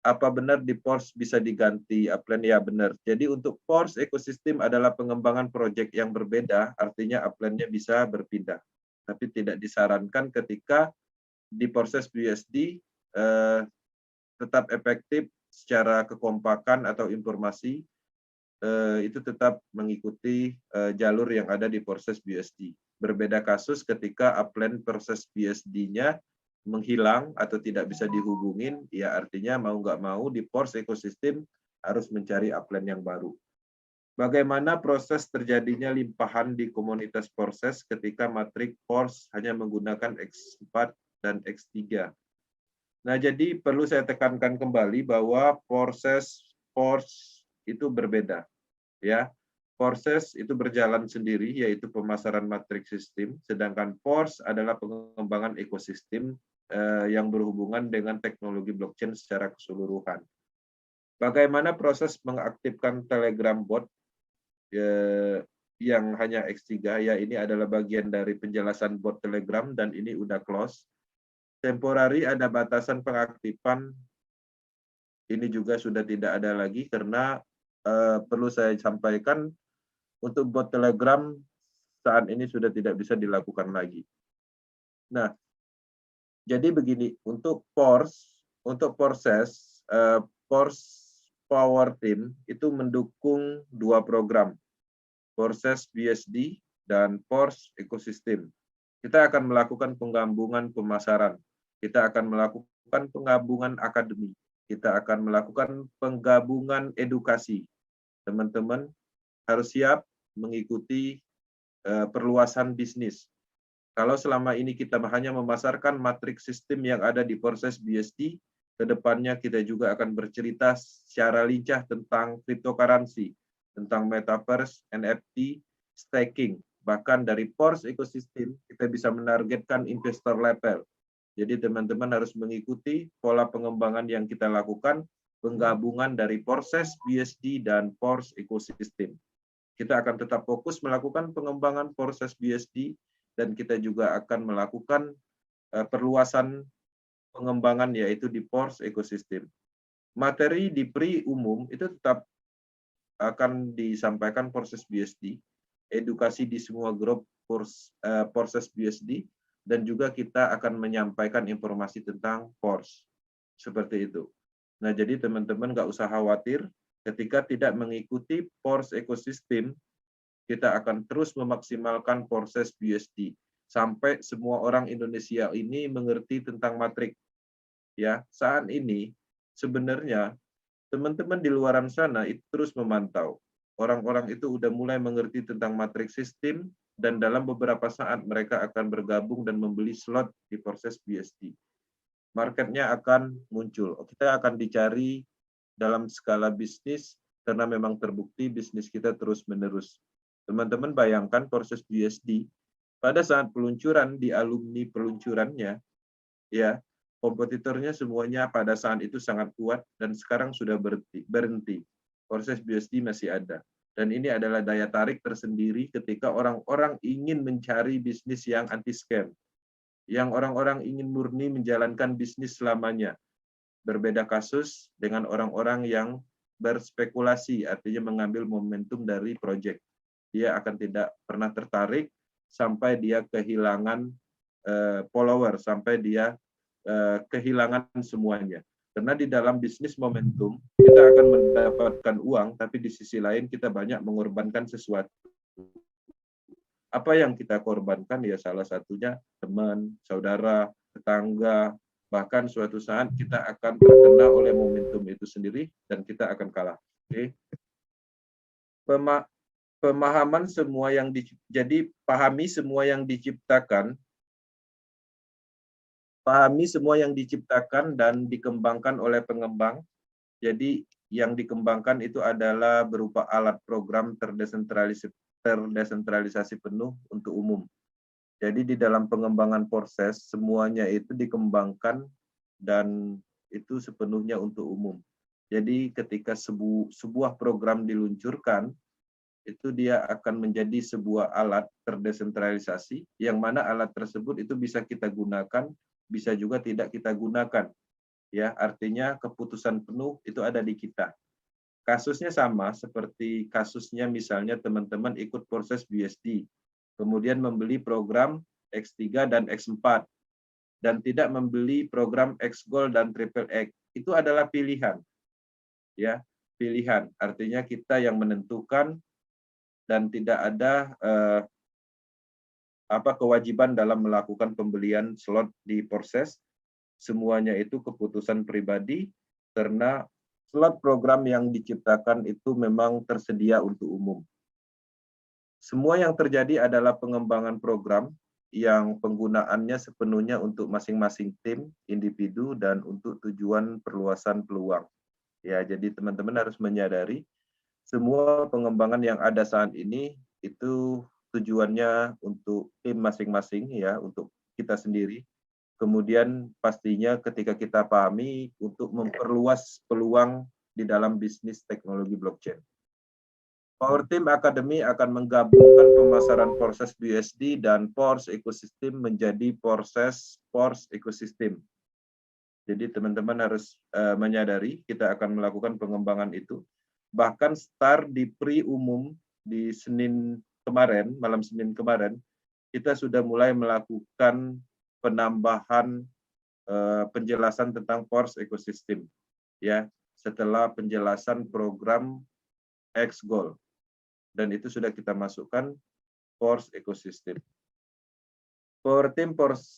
Apa benar di PORS bisa diganti upline? Ya, benar. Jadi untuk PORS ekosistem adalah pengembangan proyek yang berbeda, artinya upline-nya bisa berpindah. Tapi tidak disarankan ketika di proses BSD tetap efektif secara kekompakan atau informasi itu tetap mengikuti jalur yang ada di proses BSD. Berbeda kasus ketika upline proses BSD-nya menghilang atau tidak bisa dihubungin, ya artinya mau nggak mau di PORS ekosistem harus mencari upline yang baru. Bagaimana proses terjadinya limpahan di komunitas proses ketika matrik PORS hanya menggunakan X4 dan X3? Nah, jadi perlu saya tekankan kembali bahwa proses PORS itu berbeda, ya. Proses itu berjalan sendiri, yaitu pemasaran matriks sistem, sedangkan PORS adalah pengembangan ekosistem yang berhubungan dengan teknologi blockchain secara keseluruhan. Bagaimana proses mengaktifkan Telegram bot yang hanya X3? Ya, ini adalah bagian dari penjelasan bot Telegram dan ini udah close. Temporari ada batasan pengaktifan, ini juga sudah tidak ada lagi karena perlu saya sampaikan untuk bot Telegram saat ini sudah tidak bisa dilakukan lagi. Nah, jadi begini, untuk PORS, untuk proses PORS Power Team itu mendukung dua program, proses BSD dan PORS ekosistem. Kita akan melakukan penggabungan pemasaran, kita akan melakukan penggabungan akademi, kita akan melakukan penggabungan edukasi. Teman-teman harus siap mengikuti perluasan bisnis. Kalau selama ini kita hanya memasarkan matriks sistem yang ada di proses BSD, kedepannya kita juga akan bercerita secara lincah tentang cryptocurrency, tentang metaverse, NFT, staking. Bahkan dari PORS ekosistem, kita bisa menargetkan investor level. Jadi teman-teman harus mengikuti pola pengembangan yang kita lakukan, penggabungan dari proses BSD dan PORS ekosistem. Kita akan tetap fokus melakukan pengembangan proses BSD dan kita juga akan melakukan perluasan pengembangan yaitu di PORS ekosistem. Materi di PRI umum itu tetap akan disampaikan proses BSD, edukasi di semua grup proses BSD, dan juga kita akan menyampaikan informasi tentang PORS. Seperti itu. Nah, jadi teman-teman nggak usah khawatir, ketika tidak mengikuti PORS ekosistem, kita akan terus memaksimalkan proses BSD sampai semua orang Indonesia ini mengerti tentang matrik. Ya, saat ini sebenarnya teman-teman di luaran sana itu terus memantau. Orang-orang itu udah mulai mengerti tentang matrik sistem dan dalam beberapa saat mereka akan bergabung dan membeli slot di proses BSD. Marketnya akan muncul. Kita akan dicari dalam skala bisnis karena memang terbukti bisnis kita terus-menerus. Teman-teman bayangkan proses BSD pada saat peluncuran di alumni peluncurannya, ya kompetitornya semuanya pada saat itu sangat kuat dan sekarang sudah berhenti. Proses BSD masih ada. Dan ini adalah daya tarik tersendiri ketika orang-orang ingin mencari bisnis yang anti-scam. Yang orang-orang ingin murni menjalankan bisnis selamanya. Berbeda kasus dengan orang-orang yang berspekulasi, artinya mengambil momentum dari proyek. Dia akan tidak pernah tertarik sampai dia kehilangan follower, sampai dia kehilangan semuanya. Karena di dalam bisnis momentum, kita akan mendapatkan uang, tapi di sisi lain kita banyak mengorbankan sesuatu. Apa yang kita korbankan? Ya salah satunya teman, saudara, tetangga, bahkan suatu saat kita akan terkena oleh momentum itu sendiri dan kita akan kalah. Oke. Pemahaman semua yang jadi pahami semua yang diciptakan, dan dikembangkan oleh pengembang. Jadi yang dikembangkan itu adalah berupa alat program terdesentralisasi penuh untuk umum. Jadi di dalam pengembangan proses semuanya itu dikembangkan dan itu sepenuhnya untuk umum. Jadi ketika sebuah program diluncurkan, itu dia akan menjadi sebuah alat terdesentralisasi, yang mana alat tersebut itu bisa kita gunakan, bisa juga tidak kita gunakan. Ya, artinya keputusan penuh itu ada di kita. Kasusnya sama seperti kasusnya misalnya teman-teman ikut proses BSD, kemudian membeli program X3 dan X4, dan tidak membeli program X Gold dan Triple X. Itu adalah pilihan. Ya, pilihan. Artinya kita yang menentukan dan tidak ada kewajiban dalam melakukan pembelian slot di proses. Semuanya itu keputusan pribadi karena slot program yang diciptakan itu memang tersedia untuk umum. Semua yang terjadi adalah pengembangan program yang penggunaannya sepenuhnya untuk masing-masing tim, individu, dan untuk tujuan perluasan peluang. Ya, jadi teman-teman harus menyadari semua pengembangan yang ada saat ini itu tujuannya untuk tim masing-masing, ya, untuk kita sendiri. Kemudian pastinya ketika kita pahami untuk memperluas peluang di dalam bisnis teknologi blockchain. Power Team Academy akan menggabungkan pemasaran proses BSD dan PORS ekosistem menjadi proses PORS ekosistem. Jadi teman-teman harus menyadari kita akan melakukan pengembangan itu. Bahkan start di PRI umum di malam Senin kemarin, kita sudah mulai melakukan penambahan penjelasan tentang PORS ekosistem. Ya, setelah penjelasan program X Gold. Dan itu sudah kita masukkan Force Ecosystem. Power Team Force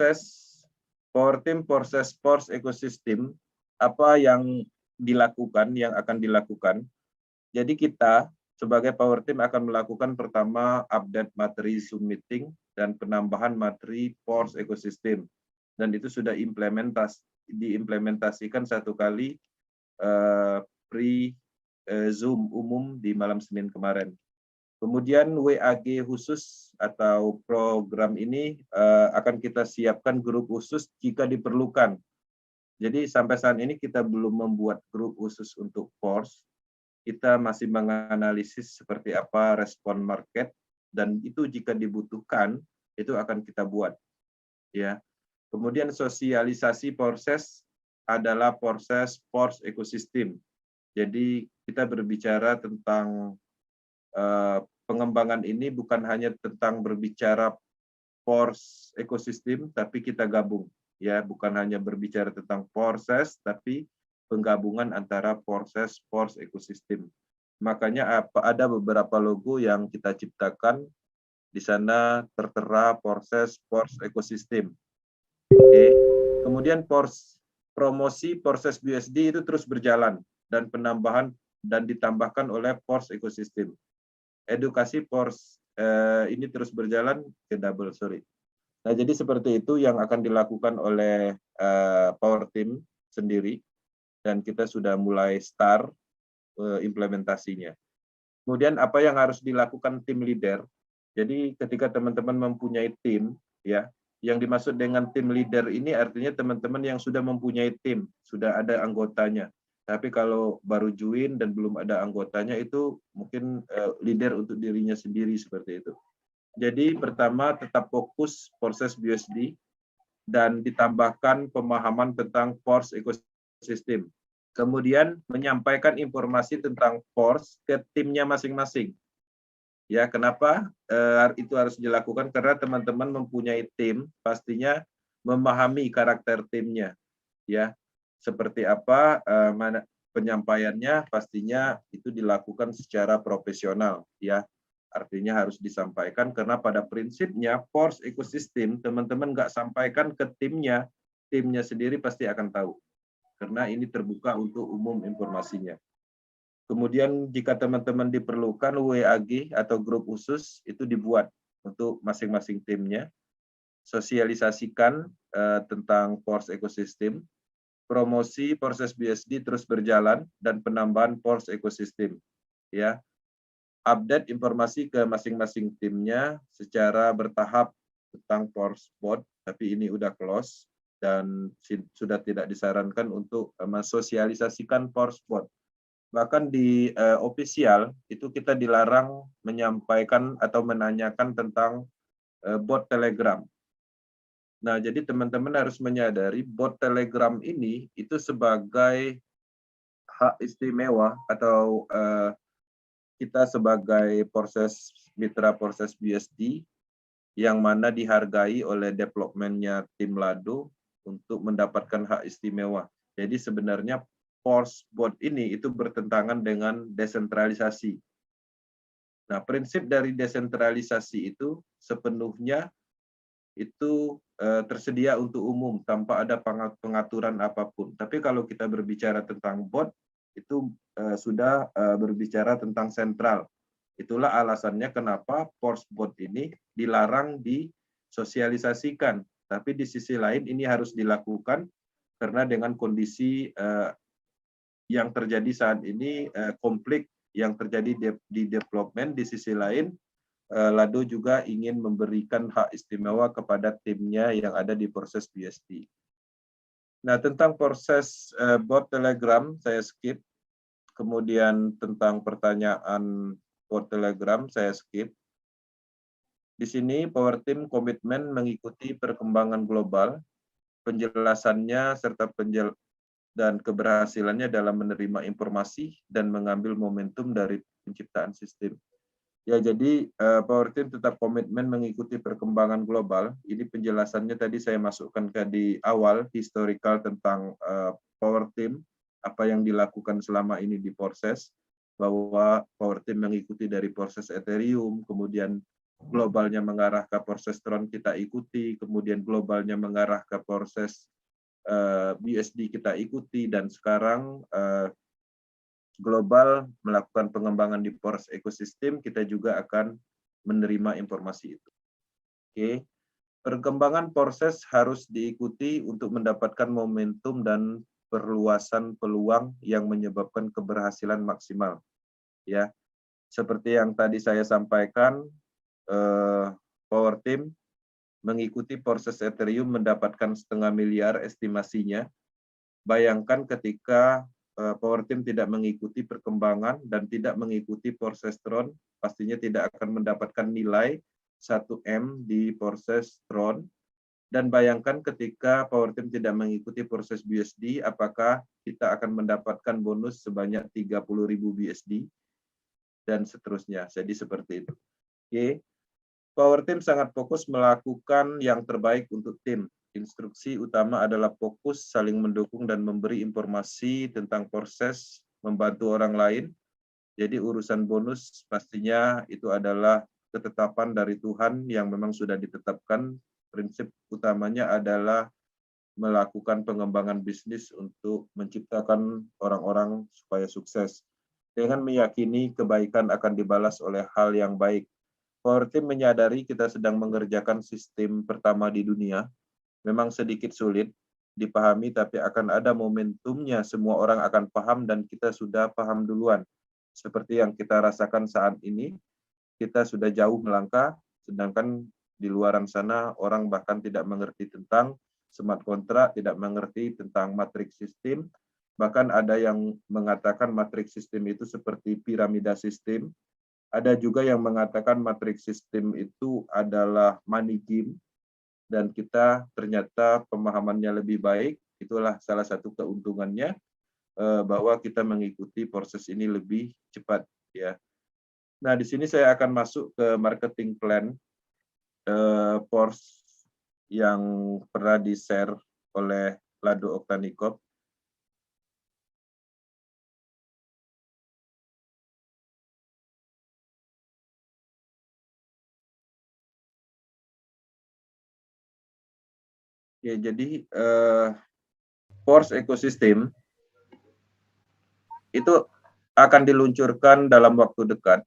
Ecosystem, apa yang akan dilakukan. Jadi kita sebagai Power Team akan melakukan pertama update materi Zoom meeting dan penambahan materi Force Ecosystem. Dan itu sudah diimplementasikan satu kali Zoom umum di malam Senin kemarin. Kemudian WAG khusus atau program ini akan kita siapkan grup khusus jika diperlukan. Jadi sampai saat ini kita belum membuat grup khusus untuk Force. Kita masih menganalisis seperti apa respon market, dan itu jika dibutuhkan itu akan kita buat. Ya. Kemudian sosialisasi proses adalah proses Force Ecosystem. Jadi kita berbicara tentang pengembangan ini bukan hanya tentang berbicara Force Ecosystem, tapi kita gabung, ya, bukan hanya berbicara tentang proses, tapi penggabungan antara proses Force Ecosystem. Makanya ada beberapa logo yang kita ciptakan di sana tertera proses Force Ecosystem. Oke. Kemudian promosi proses BUSD itu terus berjalan dan penambahan dan ditambahkan oleh Force Ecosystem. Edukasi Force ini terus berjalan Nah, jadi seperti itu yang akan dilakukan oleh Power Team sendiri, dan kita sudah mulai start implementasinya. Kemudian apa yang harus dilakukan tim leader? Jadi ketika teman-teman mempunyai tim, ya, yang dimaksud dengan tim leader ini artinya teman-teman yang sudah mempunyai tim, sudah ada anggotanya. Tapi kalau baru join dan belum ada anggotanya, itu mungkin leader untuk dirinya sendiri seperti itu. Jadi pertama tetap fokus proses BUSD dan ditambahkan pemahaman tentang Force Ecosystem. Kemudian menyampaikan informasi tentang Force ke timnya masing-masing. Ya, kenapa itu harus dilakukan? Karena teman-teman mempunyai tim, pastinya memahami karakter timnya. Ya, seperti apa penyampaiannya, pastinya itu dilakukan secara profesional, ya. Artinya harus disampaikan karena pada prinsipnya Force Ecosystem teman-teman nggak sampaikan ke timnya sendiri pasti akan tahu karena ini terbuka untuk umum informasinya. Kemudian jika teman-teman diperlukan WAG atau grup khusus itu dibuat untuk masing-masing timnya. Sosialisasikan tentang Force Ecosystem. Promosi proses BSD terus berjalan dan penambahan Force Ecosystem. Ya, update informasi ke masing-masing timnya secara bertahap tentang Force Bot, tapi ini udah close dan sudah tidak disarankan untuk mensosialisasikan Force Bot. Bahkan di official itu kita dilarang menyampaikan atau menanyakan tentang bot Telegram. Nah, jadi teman-teman harus menyadari bot Telegram ini itu sebagai hak istimewa atau kita sebagai mitra proses BSD yang mana dihargai oleh developmentnya tim Lado untuk mendapatkan hak istimewa. Jadi sebenarnya Force Bot ini itu bertentangan dengan desentralisasi. Nah, prinsip dari desentralisasi itu sepenuhnya itu tersedia untuk umum tanpa ada pengaturan apapun. Tapi kalau kita berbicara tentang bot, itu sudah berbicara tentang sentral. Itulah alasannya kenapa Force Bot ini dilarang disosialisasikan. Tapi di sisi lain ini harus dilakukan karena dengan kondisi yang terjadi saat ini, konflik yang terjadi di development, di sisi lain Lado juga ingin memberikan hak istimewa kepada timnya yang ada di proses BSD. Nah, tentang proses bot Telegram saya skip. Kemudian tentang pertanyaan bot Telegram saya skip. Di sini Power Team komitmen mengikuti perkembangan global, penjelasannya serta dan keberhasilannya dalam menerima informasi dan mengambil momentum dari penciptaan sistem. Ya, jadi Power Team tetap komitmen mengikuti perkembangan global. Ini penjelasannya tadi saya masukkan di awal, historical tentang Power Team, apa yang dilakukan selama ini di proses, bahwa Power Team mengikuti dari proses Ethereum, kemudian globalnya mengarah ke Porsestron kita ikuti, kemudian globalnya mengarah ke proses BSD kita ikuti, dan sekarang global melakukan pengembangan di Pors ekosistem, kita juga akan menerima informasi itu. Oke. Perkembangan proses harus diikuti untuk mendapatkan momentum dan perluasan peluang yang menyebabkan keberhasilan maksimal. Ya, seperti yang tadi saya sampaikan, Power Team mengikuti proses Ethereum mendapatkan 0,5 miliar estimasinya. Bayangkan ketika Power Team tidak mengikuti perkembangan dan tidak mengikuti Porsestron, pastinya tidak akan mendapatkan nilai 1M di Porsestron. Dan bayangkan ketika Power Team tidak mengikuti proses BUSD, apakah kita akan mendapatkan bonus sebanyak 30.000 BUSD dan seterusnya. Jadi seperti itu. Oke. Power Team sangat fokus melakukan yang terbaik untuk tim. Instruksi utama adalah fokus, saling mendukung, dan memberi informasi tentang proses, membantu orang lain. Jadi urusan bonus pastinya itu adalah ketetapan dari Tuhan yang memang sudah ditetapkan. Prinsip utamanya adalah melakukan pengembangan bisnis untuk menciptakan orang-orang supaya sukses. Dengan meyakini kebaikan akan dibalas oleh hal yang baik. Power Team menyadari kita sedang mengerjakan sistem pertama di dunia. Memang sedikit sulit dipahami, tapi akan ada momentumnya, semua orang akan paham dan kita sudah paham duluan. Seperti yang kita rasakan saat ini, kita sudah jauh melangkah, sedangkan di luaran sana orang bahkan tidak mengerti tentang smart contract, tidak mengerti tentang matrix system. Bahkan ada yang mengatakan matrix system itu seperti piramida sistem. Ada juga yang mengatakan matrix system itu adalah money game. Dan kita ternyata pemahamannya lebih baik, itulah salah satu keuntungannya, bahwa kita mengikuti proses ini lebih cepat, ya. Nah, di sini saya akan masuk ke marketing plan Pors yang pernah di-share oleh Lado Oktanikov. Ya, jadi Pors ekosistem itu akan diluncurkan dalam waktu dekat.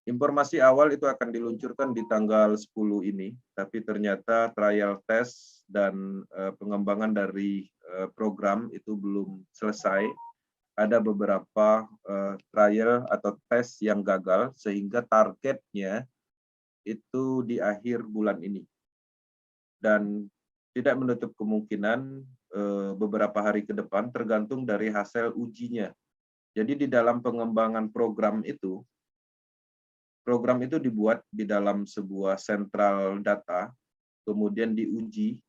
Informasi awal itu akan diluncurkan di tanggal 10 ini, tapi ternyata trial test dan pengembangan dari program itu belum selesai. Ada beberapa trial atau tes yang gagal, sehingga targetnya itu di akhir bulan ini. Dan tidak menutup kemungkinan beberapa hari ke depan, tergantung dari hasil ujinya. Jadi di dalam pengembangan program itu dibuat di dalam sebuah sentral data, kemudian diuji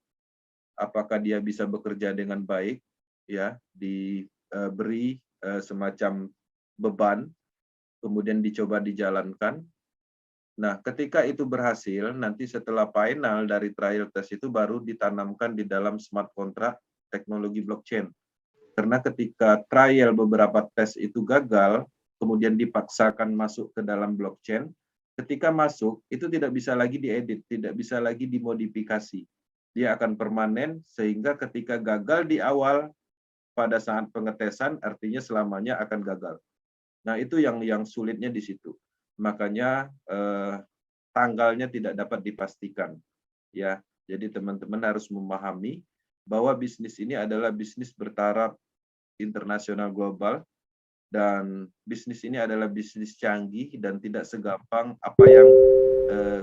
apakah dia bisa bekerja dengan baik, ya, diberi semacam beban, kemudian dicoba dijalankan. Nah, ketika itu berhasil, nanti setelah final dari trial test itu baru ditanamkan di dalam smart contract teknologi blockchain. Karena ketika trial beberapa tes itu gagal, kemudian dipaksakan masuk ke dalam blockchain, ketika masuk itu tidak bisa lagi diedit, tidak bisa lagi dimodifikasi. Dia akan permanen, sehingga ketika gagal di awal pada saat pengetesan, artinya selamanya akan gagal. Nah, itu yang sulitnya di situ. Makanya tanggalnya tidak dapat dipastikan, ya. Jadi teman-teman harus memahami bahwa bisnis ini adalah bisnis bertaraf internasional global, dan bisnis ini adalah bisnis canggih dan tidak segampang apa yang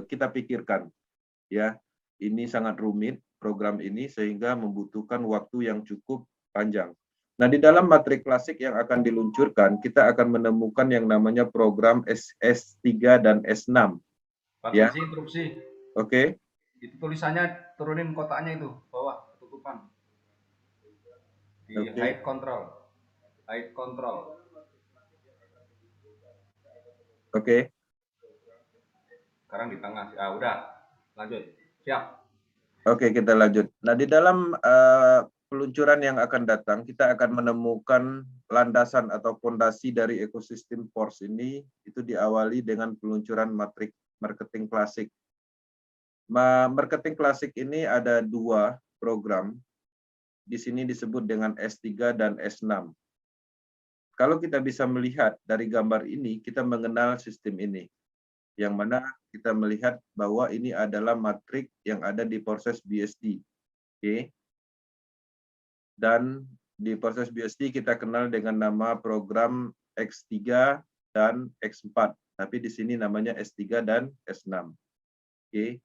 kita pikirkan, ya. Ini sangat rumit program ini, sehingga membutuhkan waktu yang cukup panjang. Nah, di dalam matrik klasik yang akan diluncurkan, kita akan menemukan yang namanya program S3 dan S6. Ya. Interupsi. Oke. Itu tulisannya turunin kotaknya itu, bawah, ketutupan. Di hide control. Hide control. Oke. Sekarang di tengah. Ah, udah. Lanjut. Siap. Oke, kita lanjut. Nah, di dalam peluncuran yang akan datang, kita akan menemukan landasan atau fondasi dari ekosistem Pors ini, itu diawali dengan peluncuran matrik marketing klasik. Marketing klasik ini ada 2 program. Di sini disebut dengan S3 dan S6. Kalau kita bisa melihat dari gambar ini, kita mengenal sistem ini. Yang mana kita melihat bahwa ini adalah matrik yang ada di proses BSD. Oke. Dan di proses BSD kita kenal dengan nama program X3 dan X4. Tapi di sini namanya S3 dan S6. Oke.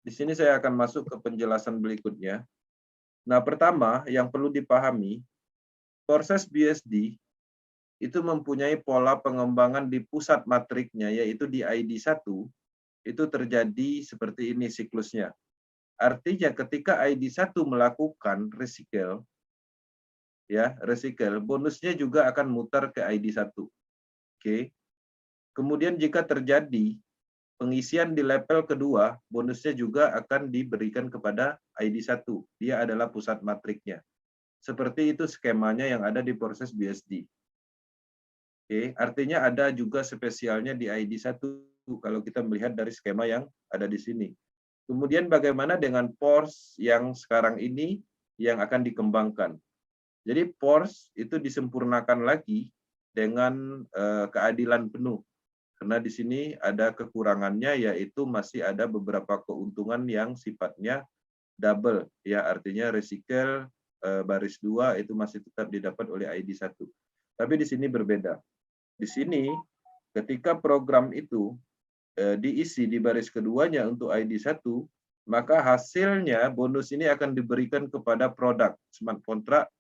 Di sini saya akan masuk ke penjelasan berikutnya. Nah, pertama yang perlu dipahami, proses BSD itu mempunyai pola pengembangan di pusat matriknya, yaitu di ID1, itu terjadi seperti ini siklusnya. Artinya ketika ID1 melakukan recycle, bonusnya juga akan mutar ke ID1. Oke. Kemudian jika terjadi pengisian di level kedua, bonusnya juga akan diberikan kepada ID1. Dia adalah pusat matriknya. Seperti itu skemanya yang ada di proses BSD. Oke, artinya ada juga spesialnya di ID1 kalau kita melihat dari skema yang ada di sini. Kemudian bagaimana dengan PORS yang sekarang ini yang akan dikembangkan? Jadi PORS itu disempurnakan lagi dengan keadilan penuh. Karena di sini ada kekurangannya, yaitu masih ada beberapa keuntungan yang sifatnya double, ya artinya recycle baris 2 itu masih tetap didapat oleh ID1. Tapi di sini berbeda. Di sini ketika program itu diisi di baris keduanya untuk ID1, maka hasilnya bonus ini akan diberikan kepada produk smart contract,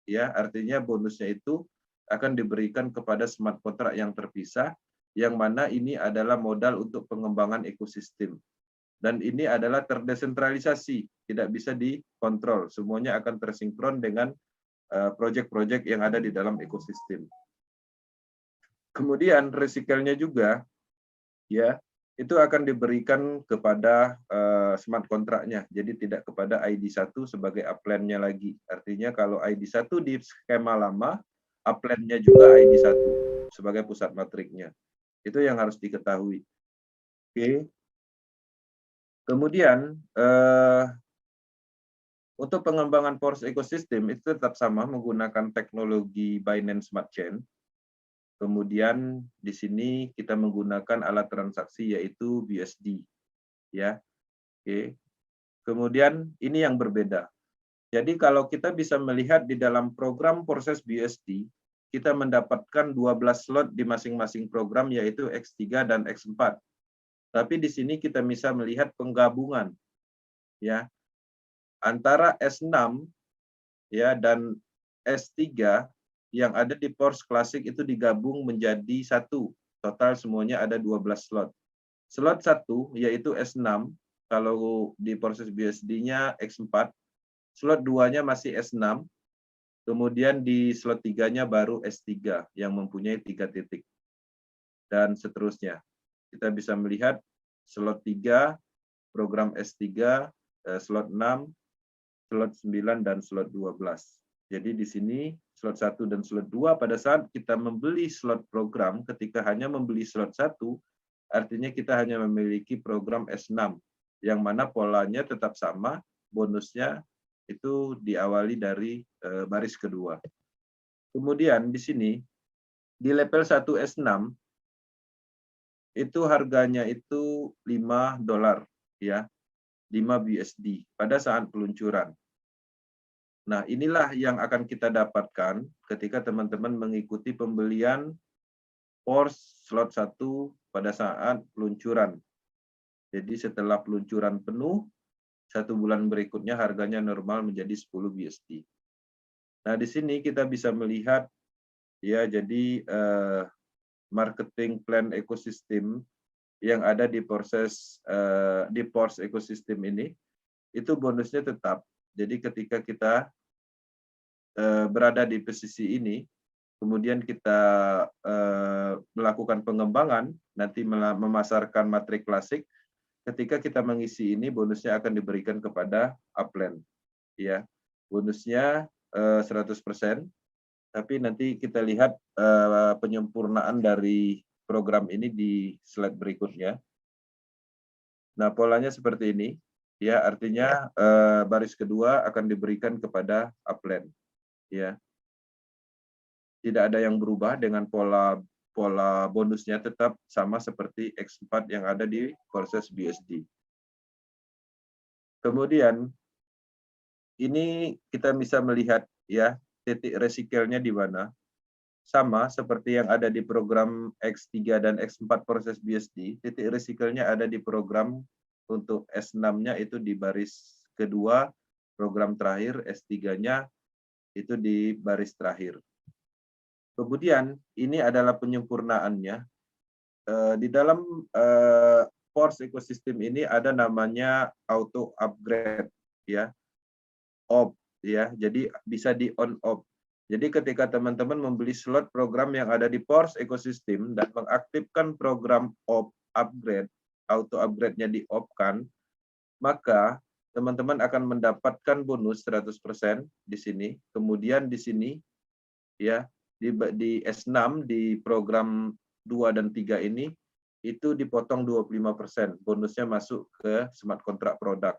ya artinya bonusnya itu akan diberikan kepada smart contract yang terpisah, yang mana ini adalah modal untuk pengembangan ekosistem. Dan ini adalah terdesentralisasi, tidak bisa dikontrol. Semuanya akan tersinkron dengan proyek-proyek yang ada di dalam ekosistem. Kemudian recycle-nya juga, ya, itu akan diberikan kepada smart contract-nya. Jadi tidak kepada ID1 sebagai upline-nya lagi. Artinya kalau ID1 di skema lama, upline-nya juga ID1 sebagai pusat matriknya. Itu yang harus diketahui. Oke. Kemudian untuk pengembangan PORS ekosistem itu tetap sama menggunakan teknologi Binance Smart Chain. Kemudian di sini kita menggunakan alat transaksi yaitu BSD, ya. Oke. Kemudian ini yang berbeda. Jadi kalau kita bisa melihat di dalam program proses BSD, kita mendapatkan 12 slot di masing-masing program yaitu X3 dan X4. Tapi di sini kita bisa melihat penggabungan, ya, antara S6 ya dan S3 yang ada di PORS klasik itu digabung menjadi satu. Total semuanya ada 12 slot. Slot 1 yaitu S6, kalau di proses BSD-nya X4, slot 2-nya masih S6, kemudian di slot 3-nya baru S3 yang mempunyai 3 titik. Dan seterusnya. Kita bisa melihat slot 3, program S3, slot 6, slot 9, dan slot 12. Jadi di sini slot 1 dan slot 2 pada saat kita membeli slot program, ketika hanya membeli slot 1, artinya kita hanya memiliki program S6, yang mana polanya tetap sama, bonusnya itu diawali dari baris kedua. Kemudian di sini, di level 1 S6, itu harganya itu $5, ya, 5 BSD pada saat peluncuran. Nah, inilah yang akan kita dapatkan ketika teman-teman mengikuti pembelian PORS slot 1 pada saat peluncuran. Jadi setelah peluncuran penuh, 1 bulan berikutnya harganya normal menjadi 10 BSD. Nah, di sini kita bisa melihat, ya, jadi marketing plan ekosistem yang ada di proses di PORS ekosistem ini, itu bonusnya tetap. Jadi ketika kita berada di posisi ini, kemudian kita melakukan pengembangan, nanti memasarkan matrik klasik, ketika kita mengisi ini, bonusnya akan diberikan kepada upline. Ya, bonusnya 100%, tapi nanti kita lihat penyempurnaan dari program ini di slide berikutnya. Nah, polanya seperti ini. Ya, artinya baris kedua akan diberikan kepada upland. Ya. Tidak ada yang berubah dengan pola bonusnya, tetap sama seperti X4 yang ada di proses BSD. Kemudian ini kita bisa melihat ya titik resikelnya di mana. Sama seperti yang ada di program X3 dan X4 proses BSD, titik resikelnya ada di program untuk S6-nya itu di baris kedua, program terakhir, S3-nya itu di baris terakhir. Kemudian ini adalah penyempurnaannya. Di dalam force ecosystem ini ada namanya auto upgrade ya, off ya, jadi bisa di on off. Jadi ketika teman-teman membeli slot program yang ada di Force Ecosystem dan mengaktifkan program off upgrade, auto upgrade-nya di off-kan, maka teman-teman akan mendapatkan bonus 100% di sini. Kemudian di sini ya di S6 di program 2 dan 3 ini itu dipotong 25%. Bonusnya masuk ke smart contract product.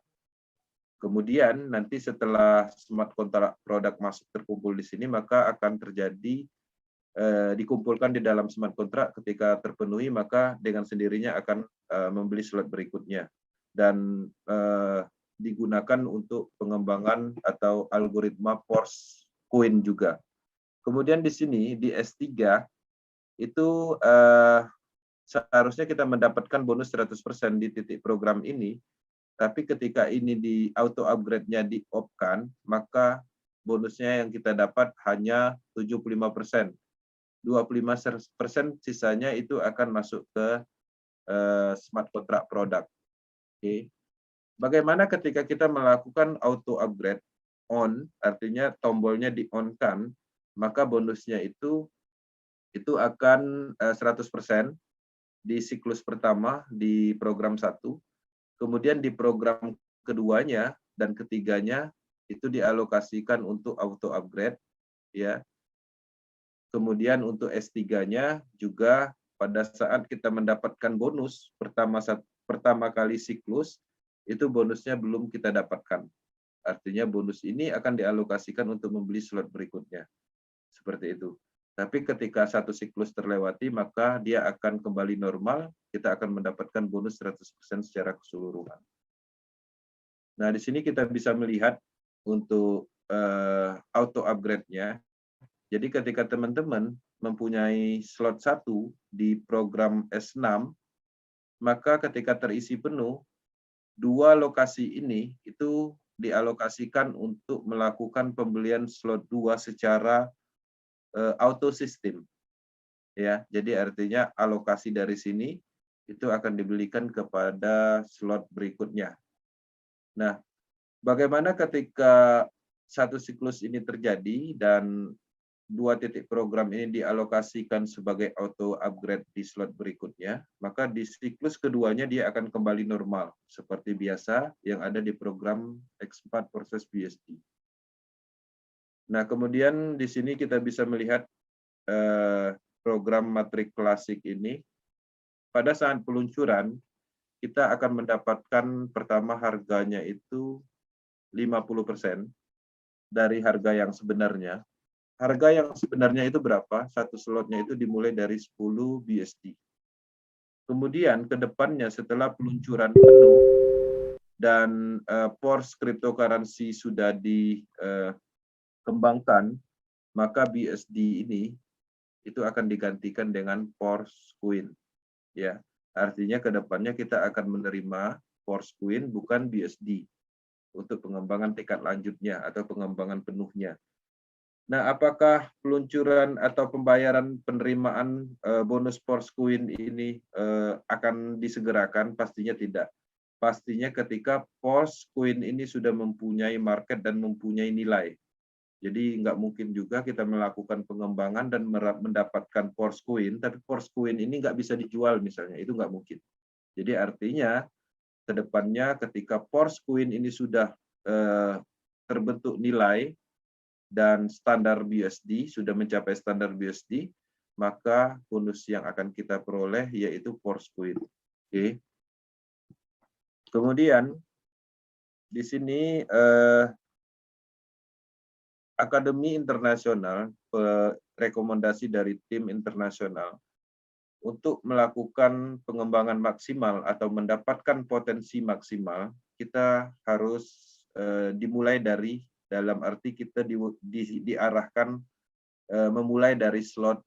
Kemudian nanti setelah smart contract product masuk terkumpul di sini, maka akan terjadi dikumpulkan di dalam smart contract. Ketika terpenuhi, maka dengan sendirinya akan membeli slot berikutnya dan digunakan untuk pengembangan atau algoritma force coin juga. Kemudian di sini di S3 itu seharusnya kita mendapatkan bonus 100% di titik program ini. Tapi ketika ini di auto upgrade-nya di off-kan, maka bonusnya yang kita dapat hanya 75%. 25% sisanya itu akan masuk ke smart contract product. Oke. Bagaimana ketika kita melakukan auto upgrade on, artinya tombolnya di on-kan, maka bonusnya itu akan 100% di siklus pertama di program 1. Kemudian di program keduanya dan ketiganya itu dialokasikan untuk auto upgrade ya. Kemudian untuk S3-nya juga pada saat kita mendapatkan bonus pertama kali siklus itu bonusnya belum kita dapatkan. Artinya bonus ini akan dialokasikan untuk membeli slot berikutnya. Seperti itu. Tapi ketika satu siklus terlewati, maka dia akan kembali normal, kita akan mendapatkan bonus 100% secara keseluruhan. Nah, di sini kita bisa melihat untuk auto upgrade-nya. Jadi ketika teman-teman mempunyai slot 1 di program S6, maka ketika terisi penuh, 2 lokasi ini itu dialokasikan untuk melakukan pembelian slot 2 secara auto system ya. Jadi artinya alokasi dari sini itu akan dibelikan kepada slot berikutnya. Nah, bagaimana ketika satu siklus ini terjadi dan 2 titik program ini dialokasikan sebagai auto upgrade di slot berikutnya, maka di siklus keduanya dia akan kembali normal seperti biasa yang ada di program X4 proses BSD. Nah, kemudian di sini kita bisa melihat program matrik klasik ini. Pada saat peluncuran, kita akan mendapatkan pertama harganya itu 50% dari harga yang sebenarnya. Harga yang sebenarnya itu berapa? Satu slotnya itu dimulai dari 10 BSD. Kemudian ke depannya setelah peluncuran penuh dan Force cryptocurrency sudah dikembangkan, maka BSD ini itu akan digantikan dengan Force Coin. Ya, artinya ke depannya kita akan menerima Force Coin bukan BSD untuk pengembangan tingkat lanjutnya atau pengembangan penuhnya. Nah, apakah peluncuran atau pembayaran penerimaan bonus Force Coin ini akan disegerakan? Pastinya tidak. Pastinya ketika Force Coin ini sudah mempunyai market dan mempunyai nilai. Jadi nggak mungkin juga kita melakukan pengembangan dan mendapatkan Force Coin, tapi Force Coin ini nggak bisa dijual misalnya, itu nggak mungkin. Jadi artinya ke depannya ketika Force Coin ini sudah terbentuk nilai dan standar BUSD, sudah mencapai standar BUSD, maka bonus yang akan kita peroleh yaitu force point. Oke. Kemudian di sini Akademi Internasional, rekomendasi dari tim internasional untuk melakukan pengembangan maksimal atau mendapatkan potensi maksimal, kita harus dimulai dari, dalam arti kita diarahkan memulai dari slot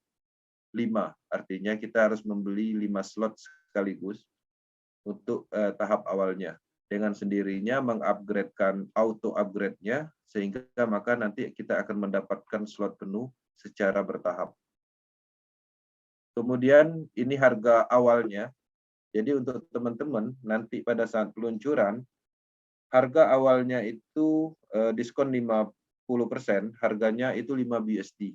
5. Artinya kita harus membeli 5 slot sekaligus untuk tahap awalnya. Dengan sendirinya mengupgradekan auto upgrade-nya, sehingga maka nanti kita akan mendapatkan slot penuh secara bertahap. Kemudian ini harga awalnya. Jadi untuk teman-teman nanti pada saat peluncuran, harga awalnya itu diskon 50%, harganya itu 5 BSD.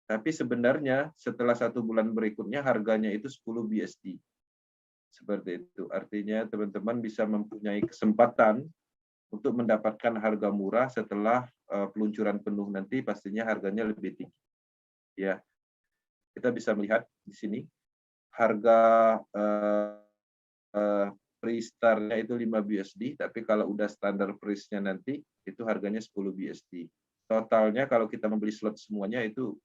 Tapi sebenarnya setelah 1 bulan berikutnya harganya itu 10 BSD. Seperti itu. Artinya teman-teman bisa mempunyai kesempatan untuk mendapatkan harga murah setelah peluncuran penuh nanti, pastinya harganya lebih tinggi. Ya, kita bisa melihat di sini harga pre-startnya itu 5 BSD, tapi kalau udah standar price-nya nanti itu harganya 10 BSD. Totalnya kalau kita membeli slot semuanya itu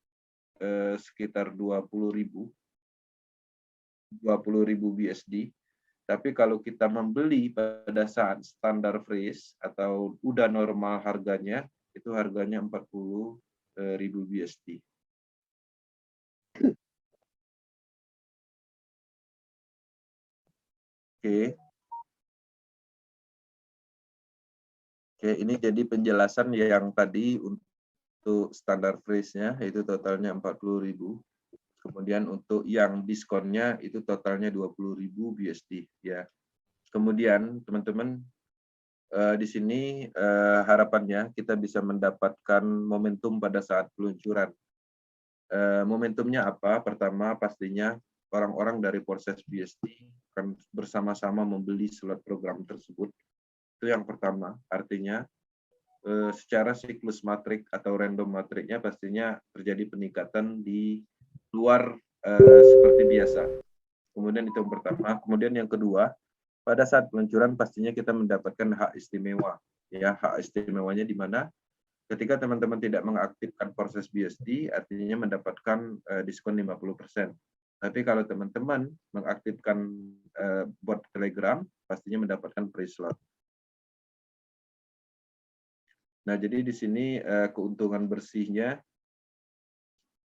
sekitar 20.000 BSD. Tapi kalau kita membeli pada saat standar freeze atau udah normal harganya, itu harganya 40.000 BSD. Oke. Oke, ini jadi penjelasan yang tadi untuk standar freeze-nya itu totalnya 40.000. Kemudian untuk yang diskonnya itu totalnya 20.000 BSD ya. Kemudian teman-teman di sini harapannya kita bisa mendapatkan momentum pada saat peluncuran. Momentumnya apa? Pertama pastinya orang-orang dari proses BSD akan bersama-sama membeli slot program tersebut. Itu yang pertama. Artinya secara siklus matrik atau random matriknya pastinya terjadi peningkatan di luar seperti biasa. Kemudian itu yang pertama. Kemudian yang kedua, pada saat peluncuran pastinya kita mendapatkan hak istimewa. Ya, hak istimewanya di mana? Ketika teman-teman tidak mengaktifkan proses BSD, artinya mendapatkan diskon 50%. Tapi kalau teman-teman mengaktifkan bot Telegram, pastinya mendapatkan free slot. Nah, jadi di sini keuntungan bersihnya,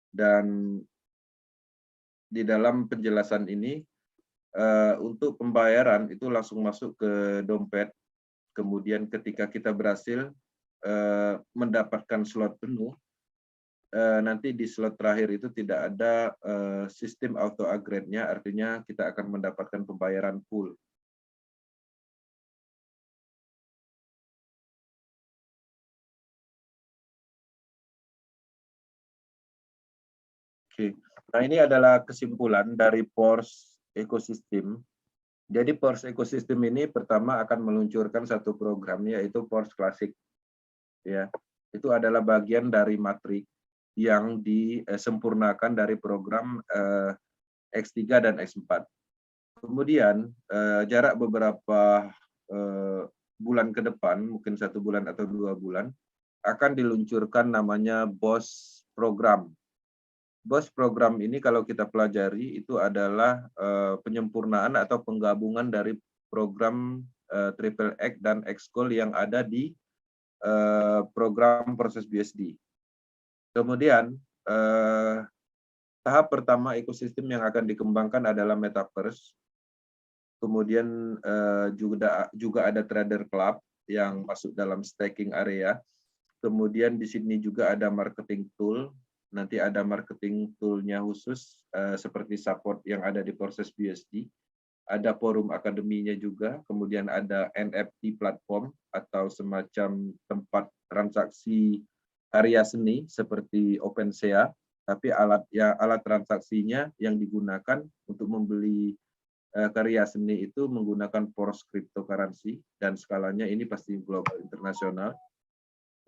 dan di dalam penjelasan ini untuk pembayaran itu langsung masuk ke dompet. Kemudian ketika kita berhasil mendapatkan slot penuh, nanti di slot terakhir itu tidak ada sistem auto upgrade-nya, artinya kita akan mendapatkan pembayaran full. Oke. Nah, ini adalah kesimpulan dari Porsche Ecosystem. Jadi Porsche Ecosystem ini pertama akan meluncurkan satu program, yaitu Porsche Classic. Ya, itu adalah bagian dari matrik yang disempurnakan dari program X3 dan X4. Kemudian jarak beberapa bulan ke depan, mungkin 1 bulan atau 2 bulan, akan diluncurkan namanya BOSS program. BOSS program ini kalau kita pelajari itu adalah penyempurnaan atau penggabungan dari program Triple X dan Xcode yang ada di program proses BSD. Kemudian tahap pertama ekosistem yang akan dikembangkan adalah Metaverse. Kemudian juga ada Trader Club yang masuk dalam staking area. Kemudian di sini juga ada marketing tool. Nanti ada marketing tool-nya khusus seperti support yang ada di proses BSD. Ada forum akademinya juga, kemudian ada NFT platform atau semacam tempat transaksi karya seni seperti OpenSea, tapi alat transaksinya yang digunakan untuk membeli karya seni itu menggunakan Porsche cryptocurrency dan skalanya ini pasti global internasional.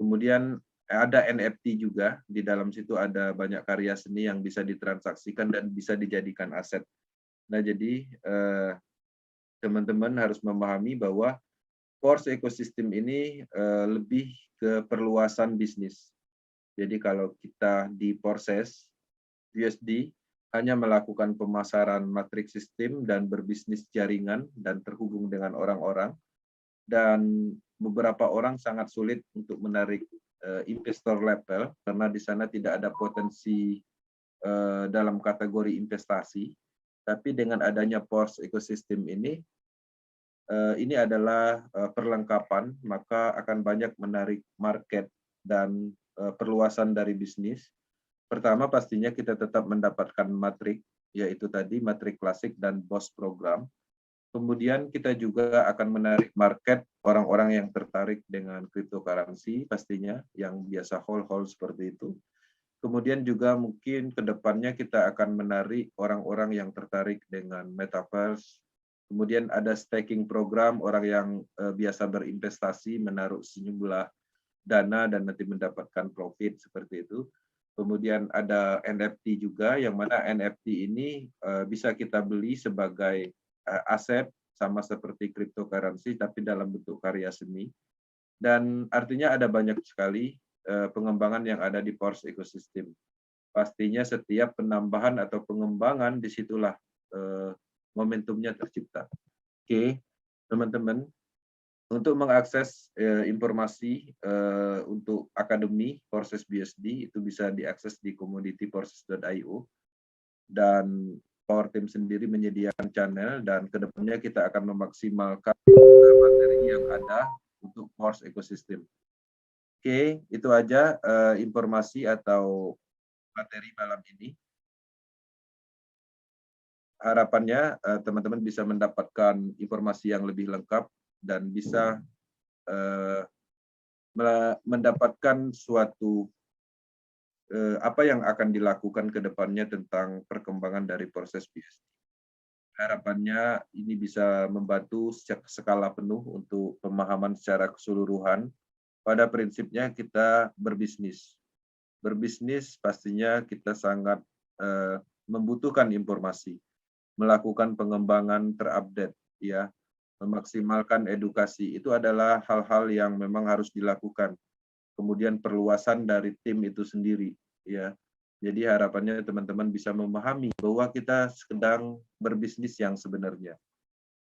Kemudian ada NFT juga, di dalam situ ada banyak karya seni yang bisa ditransaksikan dan bisa dijadikan aset. Nah, jadi teman-teman harus memahami bahwa Force ekosistem ini lebih ke perluasan bisnis. Jadi kalau kita di Forces USD hanya melakukan pemasaran matriks sistem dan berbisnis jaringan dan terhubung dengan orang-orang, dan beberapa orang sangat sulit untuk menarik investor level karena di sana tidak ada potensi dalam kategori investasi. Tapi dengan adanya Force ekosistem ini adalah perlengkapan, maka akan banyak menarik market dan perluasan dari bisnis. Pertama, pastinya kita tetap mendapatkan matrik, yaitu tadi matrik klasik dan BOS program. Kemudian kita juga akan menarik market orang-orang yang tertarik dengan cryptocurrency, pastinya yang biasa hold seperti itu. Kemudian juga mungkin ke depannya kita akan menarik orang-orang yang tertarik dengan metaverse. Kemudian ada staking program, orang yang biasa berinvestasi menaruh sejumlah dana dan nanti mendapatkan profit seperti itu. Kemudian ada NFT juga, yang mana NFT ini bisa kita beli sebagai aset sama seperti cryptocurrency tapi dalam bentuk karya seni. Dan artinya ada banyak sekali pengembangan yang ada di Force Ecosystem. Pastinya setiap penambahan atau pengembangan disitulah momentumnya tercipta. Oke, teman-teman, untuk mengakses informasi untuk Akademi Forces BSD itu bisa diakses di commodityforces.io, dan Power Team sendiri menyediakan channel dan kedepannya kita akan memaksimalkan materi yang ada untuk Force Ecosystem. Oke, itu aja informasi atau materi malam ini. Harapannya teman-teman bisa mendapatkan informasi yang lebih lengkap dan bisa mendapatkan suatu apa yang akan dilakukan ke depannya tentang perkembangan dari proses bisnis. Harapannya ini bisa membantu skala penuh untuk pemahaman secara keseluruhan. Pada prinsipnya kita berbisnis. Berbisnis pastinya kita sangat membutuhkan informasi, melakukan pengembangan terupdate, ya, memaksimalkan edukasi. Itu adalah hal-hal yang memang harus dilakukan. Kemudian perluasan dari tim itu sendiri, ya. Jadi harapannya teman-teman bisa memahami bahwa kita sedang berbisnis yang sebenarnya.